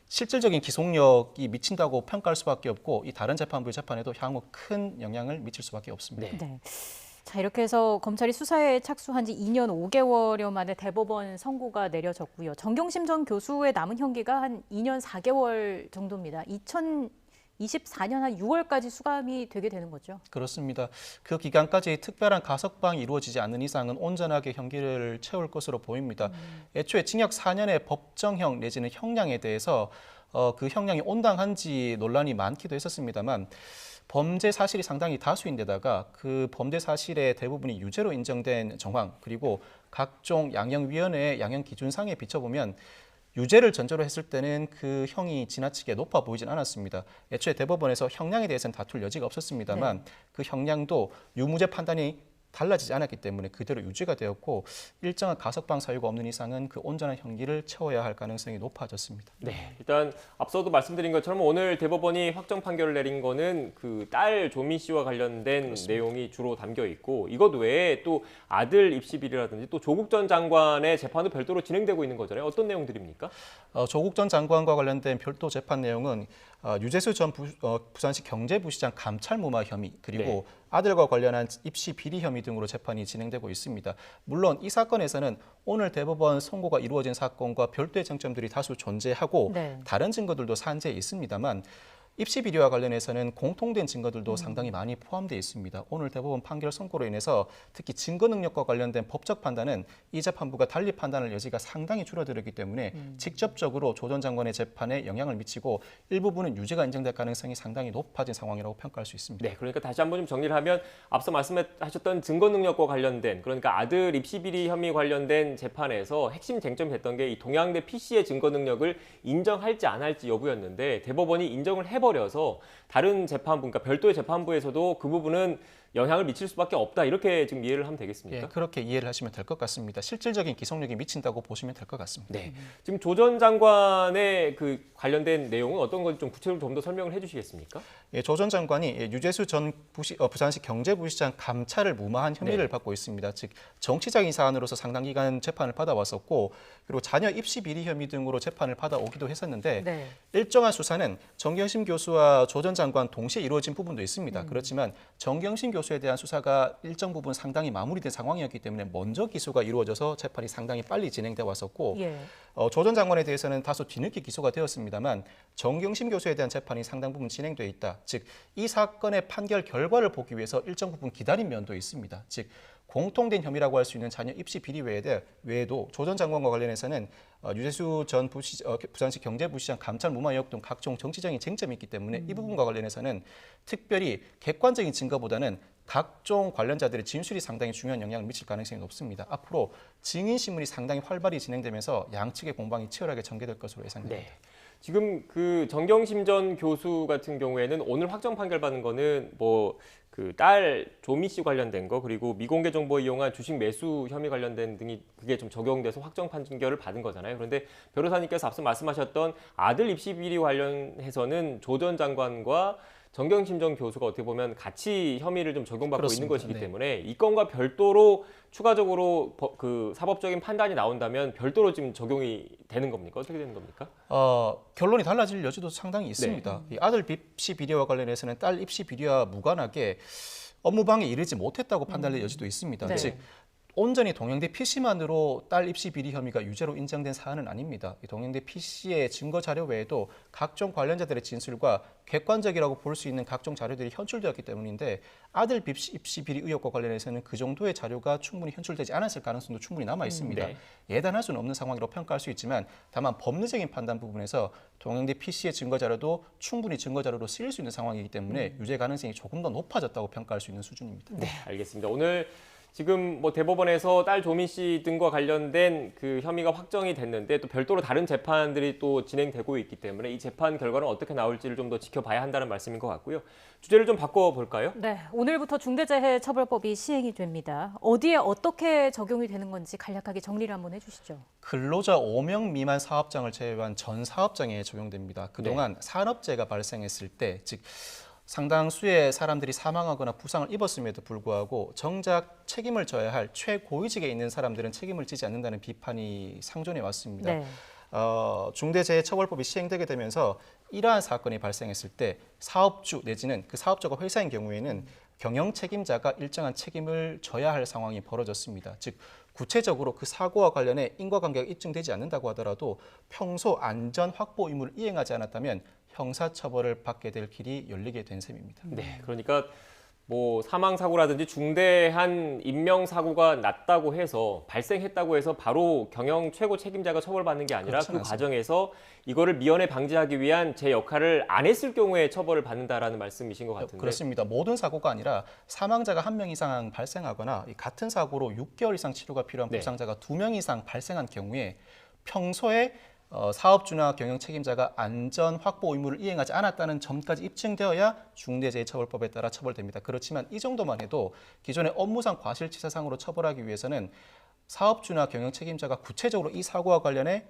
실질적인 기속력이 미친다고 평가할 수밖에 없고 이 다른 재판부의 재판에도 향후 큰 영향을 미칠 수밖에 없습니다. 네. 자, 이렇게 해서 검찰이 수사에 착수한 지 2년 5개월여 만에 대법원 선고가 내려졌고요. 정경심 전 교수의 남은 형기가 한 2년 4개월 정도입니다. 2024년 한 6월까지 수감이 되게 되는 거죠? 그렇습니다. 그 기간까지 특별한 가석방이 이루어지지 않는 이상은 온전하게 형기를 채울 것으로 보입니다. 애초에 징역 4년의 법정형 내지는 형량에 대해서 그 형량이 온당한지 논란이 많기도 했었습니다만 범죄 사실이 상당히 다수인데다가 그 범죄 사실의 대부분이 유죄로 인정된 정황 그리고 각종 양형위원회의 양형 기준상에 비춰보면 유죄를 전제로 했을 때는 그 형이 지나치게 높아 보이진 않았습니다. 애초에 대법원에서 형량에 대해서는 다툴 여지가 없었습니다만 그 형량도 유무죄 판단이 달라지지 않았기 때문에 그대로 유지가 되었고 일정한 가석방 사유가 없는 이상은 그 온전한 형기를 채워야 할 가능성이 높아졌습니다. 네, 일단 앞서도 말씀드린 것처럼 오늘 대법원이 확정 판결을 내린 거는 그 딸 조미 씨와 관련된 그렇습니다. 내용이 주로 담겨 있고 이것 외에 또 아들 입시 비리라든지 또 조국 전 장관의 재판도 별도로 진행되고 있는 거잖아요. 어떤 내용들입니까? 조국 전 장관과 관련된 별도 재판 내용은 유재수 전 부산시 경제부시장 감찰 무마 혐의 그리고 아들과 관련한 입시 비리 혐의 등으로 재판이 진행되고 있습니다. 물론 이 사건에서는 오늘 대법원 선고가 이루어진 사건과 별도의 쟁점들이 다수 존재하고 다른 증거들도 산재해 있습니다만 입시 비리와 관련해서는 공통된 증거들도 상당히 많이 포함되어 있습니다. 오늘 대법원 판결 선고로 인해서 특히 증거 능력과 관련된 법적 판단은 이 재판부가 달리 판단할 여지가 상당히 줄어들었기 때문에 직접적으로 조 전 장관의 재판에 영향을 미치고 일부분은 유죄가 인정될 가능성이 상당히 높아진 상황이라고 평가할 수 있습니다. 네, 그러니까 다시 한번 좀 정리를 하면 앞서 말씀하셨던 증거 능력과 관련된 그러니까 아들 입시 비리 혐의 관련된 재판에서 핵심 쟁점이 됐던 게 이 동양대 PC의 증거 능력을 인정할지 안 할지 여부였는데 대법원이 인정을 해버려서 다른 재판부, 그러니까 별도의 재판부에서도 그 부분은 영향을 미칠 수밖에 없다 이렇게 지금 이해를 하면 되겠습니까? 예, 그렇게 이해를 하시면 될 것 같습니다. 실질적인 기속력이 미친다고 보시면 될 것 같습니다. 네, 지금 조 전 장관의 그 관련된 내용은 어떤 건지 좀 구체적으로 좀 더 설명을 해주시겠습니까? 예, 조 전 장관이 유재수 전 부산시 경제부시장 감찰을 무마한 혐의를 받고 있습니다. 즉 정치적인 사안으로서 상당 기간 재판을 받아왔었고 그리고 자녀 입시 비리 혐의 등으로 재판을 받아오기도 했었는데 일정한 수사는 정경심 교수와 조 전 장관 동시에 이루어진 부분도 있습니다. 그렇지만 정경심 교수에 대한 수사가 일정 부분 상당히 마무리된 상황이었기 때문에 먼저 기소가 이루어져서 재판이 상당히 빨리 진행돼 왔었고 조 전 장관에 대해서는 다소 뒤늦게 기소가 되었습니다만 정경심 교수에 대한 재판이 상당 부분 진행돼 있다. 즉 이 사건의 판결 결과를 보기 위해서 일정 부분 기다린 면도 있습니다. 즉 공통된 혐의라고 할 수 있는 자녀 입시 비리 외에도 조 전 장관과 관련해서는 유재수 전 부산시 경제부시장 감찰 무마 의혹 등 각종 정치적인 쟁점이 있기 때문에 이 부분과 관련해서는 특별히 객관적인 증거보다는 각종 관련자들의 진술이 상당히 중요한 영향을 미칠 가능성이 높습니다. 앞으로 증인 신문이 상당히 활발히 진행되면서 양측의 공방이 치열하게 전개될 것으로 예상됩니다. 지금 그 정경심 전 교수 같은 경우에는 오늘 확정 판결 받은 거는 뭐 그 딸 조미 씨 관련된 거 그리고 미공개 정보 이용한 주식 매수 혐의 관련된 등이 그게 좀 적용돼서 확정 판결을 받은 거잖아요. 그런데 변호사님께서 앞서 말씀하셨던 아들 입시 비리 관련해서는 조 전 장관과 정경심 전 교수가 어떻게 보면 같이 혐의를 좀 적용받고 그렇습니다. 있는 것이기 네. 때문에 이 건과 별도로 추가적으로 그 사법적인 판단이 나온다면 별도로 지금 적용이 되는 겁니까? 어떻게 되는 겁니까? 결론이 달라질 여지도 상당히 있습니다. 이 아들 입시 비리와 관련해서는 딸 입시 비리와 무관하게 업무방해에 이르지 못했다고 판단될 여지도 있습니다. 네. 즉 온전히 동양대 PC만으로 딸 입시 비리 혐의가 유죄로 인정된 사안은 아닙니다. 이 동양대 PC의 증거 자료 외에도 각종 관련자들의 진술과 객관적이라고 볼 수 있는 각종 자료들이 현출되었기 때문인데 아들 입시 비리 의혹과 관련해서는 그 정도의 자료가 충분히 현출되지 않았을 가능성도 충분히 남아 있습니다. 네. 예단할 수는 없는 상황이라고 평가할 수 있지만 다만 법리적인 판단 부분에서 동양대 PC의 증거 자료도 충분히 증거 자료로 쓰일 수 있는 상황이기 때문에 유죄 가능성이 조금 더 높아졌다고 평가할 수 있는 수준입니다. 네, 알겠습니다. 오늘 지금 뭐 대법원에서 딸 조민 씨 등과 관련된 그 혐의가 확정이 됐는데 또 별도로 다른 재판들이 또 진행되고 있기 때문에 이 재판 결과는 어떻게 나올지를 좀 더 지켜봐야 한다는 말씀인 것 같고요. 주제를 좀 바꿔볼까요? 네, 오늘부터 중대재해처벌법이 시행이 됩니다. 어디에 어떻게 적용이 되는 건지 간략하게 정리를 한번 해주시죠. 근로자 5명 미만 사업장을 제외한 전 사업장에 적용됩니다. 그동안 산업재해가 발생했을 때, 즉 상당수의 사람들이 사망하거나 부상을 입었음에도 불구하고 정작 책임을 져야 할 최고위직에 있는 사람들은 책임을 지지 않는다는 비판이 상존해 왔습니다. 네. 중대재해처벌법이 시행되게 되면서 이러한 사건이 발생했을 때 사업주 내지는 그 사업자가 회사인 경우에는 경영 책임자가 일정한 책임을 져야 할 상황이 벌어졌습니다. 즉 구체적으로 그 사고와 관련해 인과관계가 입증되지 않는다고 하더라도 평소 안전 확보 의무를 이행하지 않았다면 형사처벌을 받게 될 길이 열리게 된 셈입니다. 네, 그러니까 뭐 사망 사고라든지 중대한 인명 사고가 났다고 해서 발생했다고 해서 바로 경영 최고 책임자가 처벌받는 게 아니라 그 과정에서 이거를 미연에 방지하기 위한 제 역할을 안 했을 경우에 처벌을 받는다라는 말씀이신 것 같은데. 그렇습니다. 모든 사고가 아니라 사망자가 1명 이상 발생하거나 같은 사고로 6개월 이상 치료가 필요한 부상자가 2명 이상 발생한 경우에 평소에 사업주나 경영 책임자가 안전 확보 의무를 이행하지 않았다는 점까지 입증되어야 중대재해처벌법에 따라 처벌됩니다. 그렇지만 이 정도만 해도 기존의 업무상 과실치사상으로 처벌하기 위해서는 사업주나 경영 책임자가 구체적으로 이 사고와 관련해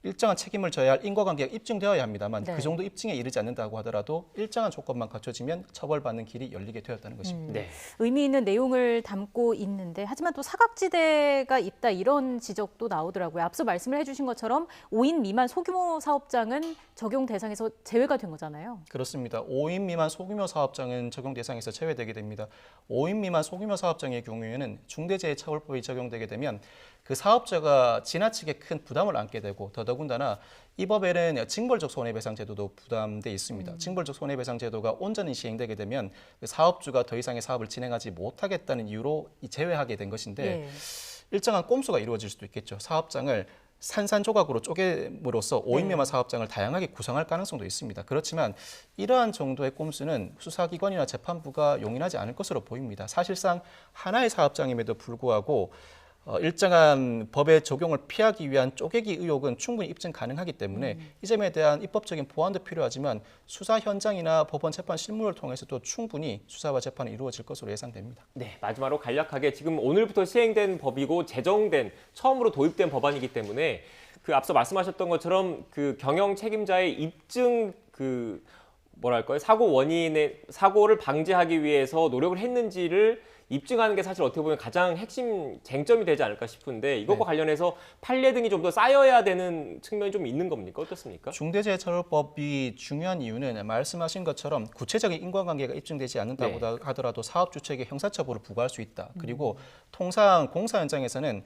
일정한 책임을 져야 할 인과관계가 입증되어야 합니다만 그 정도 입증에 이르지 않는다고 하더라도 일정한 조건만 갖춰지면 처벌받는 길이 열리게 되었다는 것입니다. 네. 의미 있는 내용을 담고 있는데 하지만 또 사각지대가 있다 이런 지적도 나오더라고요. 앞서 말씀을 해주신 것처럼 5인 미만 소규모 사업장은 적용 대상에서 제외가 된 거잖아요. 그렇습니다. 5인 미만 소규모 사업장은 적용 대상에서 제외되게 됩니다. 5인 미만 소규모 사업장의 경우에는 중대재해처벌법이 적용되게 되면 그 사업자가 지나치게 큰 부담을 안게 되고 더더군다나 이 법에는 징벌적 손해배상 제도도 부담돼 있습니다. 징벌적 손해배상 제도가 온전히 시행되게 되면 그 사업주가 더 이상의 사업을 진행하지 못하겠다는 이유로 제외하게 된 것인데 일정한 꼼수가 이루어질 수도 있겠죠. 사업장을 산산조각으로 쪼개므로써 5인 미만 사업장을 다양하게 구성할 가능성도 있습니다. 그렇지만 이러한 정도의 꼼수는 수사기관이나 재판부가 용인하지 않을 것으로 보입니다. 사실상 하나의 사업장임에도 불구하고 일정한 법의 적용을 피하기 위한 쪼개기 의혹은 충분히 입증 가능하기 때문에 이 점에 대한 입법적인 보완도 필요하지만 수사 현장이나 법원 재판 실무를 통해서도 충분히 수사와 재판이 이루어질 것으로 예상됩니다. 네, 마지막으로 간략하게 지금 오늘부터 시행된 법이고 제정된 처음으로 도입된 법안이기 때문에 그 앞서 말씀하셨던 것처럼 그 경영 책임자의 입증 그 뭐랄까요 사고 원인의 사고를 방지하기 위해서 노력을 했는지를 입증하는 게 사실 어떻게 보면 가장 핵심 쟁점이 되지 않을까 싶은데 이것과 관련해서 판례 등이 좀 더 쌓여야 되는 측면이 좀 있는 겁니까? 어떻습니까? 중대재해처벌법이 중요한 이유는 말씀하신 것처럼 구체적인 인과관계가 입증되지 않는다고 하더라도 사업주 측에 형사처벌을 부과할 수 있다. 그리고 통상 공사 현장에서는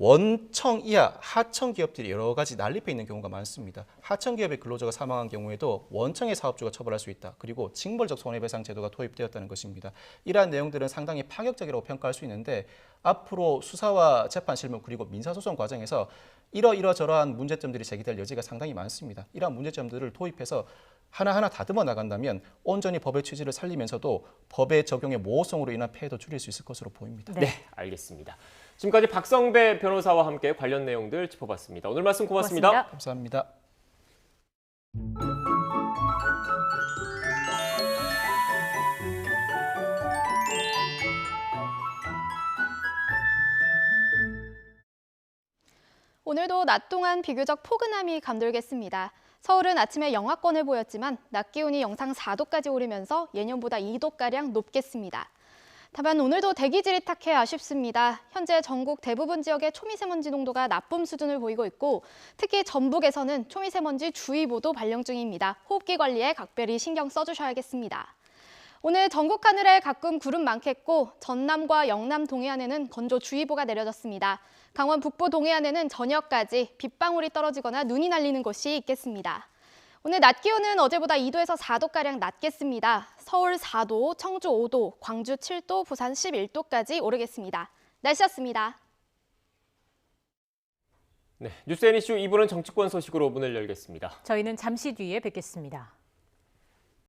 원청 이하 하청 기업들이 여러 가지 난립해 있는 경우가 많습니다. 하청 기업의 근로자가 사망한 경우에도 원청의 사업주가 처벌할 수 있다. 그리고 징벌적 손해배상 제도가 도입되었다는 것입니다. 이러한 내용들은 상당히 파격적이라고 평가할 수 있는데 앞으로 수사와 재판 실무 그리고 민사소송 과정에서 이러저러한 문제점들이 제기될 여지가 상당히 많습니다. 이러한 문제점들을 도입해서 하나하나 다듬어 나간다면 온전히 법의 취지를 살리면서도 법의 적용의 모호성으로 인한 폐해도 줄일 수 있을 것으로 보입니다. 네, 알겠습니다. 지금까지 박성배 변호사와 함께 관련 내용들 짚어봤습니다. 오늘 말씀 고맙습니다. 감사합니다. 오늘도 낮 동안 비교적 포근함이 감돌겠습니다. 서울은 아침에 영하권을 보였지만 낮 기온이 영상 4도까지 오르면서 예년보다 2도가량 높겠습니다. 다만 오늘도 대기질이 탁해 아쉽습니다. 현재 전국 대부분 지역의 초미세먼지 농도가 나쁨 수준을 보이고 있고 특히 전북에서는 초미세먼지 주의보도 발령 중입니다. 호흡기 관리에 각별히 신경 써주셔야겠습니다. 오늘 전국 하늘에 가끔 구름 많겠고 전남과 영남 동해안에는 건조주의보가 내려졌습니다. 강원 북부 동해안에는 저녁까지 빗방울이 떨어지거나 눈이 날리는 곳이 있겠습니다. 오늘 낮 기온은 어제보다 2도에서 4도가량 낮겠습니다. 서울 4도, 청주 5도, 광주 7도, 부산 11도까지 오르겠습니다. 날씨였습니다. 네, 뉴스 앤 이슈 2부는 정치권 소식으로 문을 열겠습니다. 저희는 잠시 뒤에 뵙겠습니다.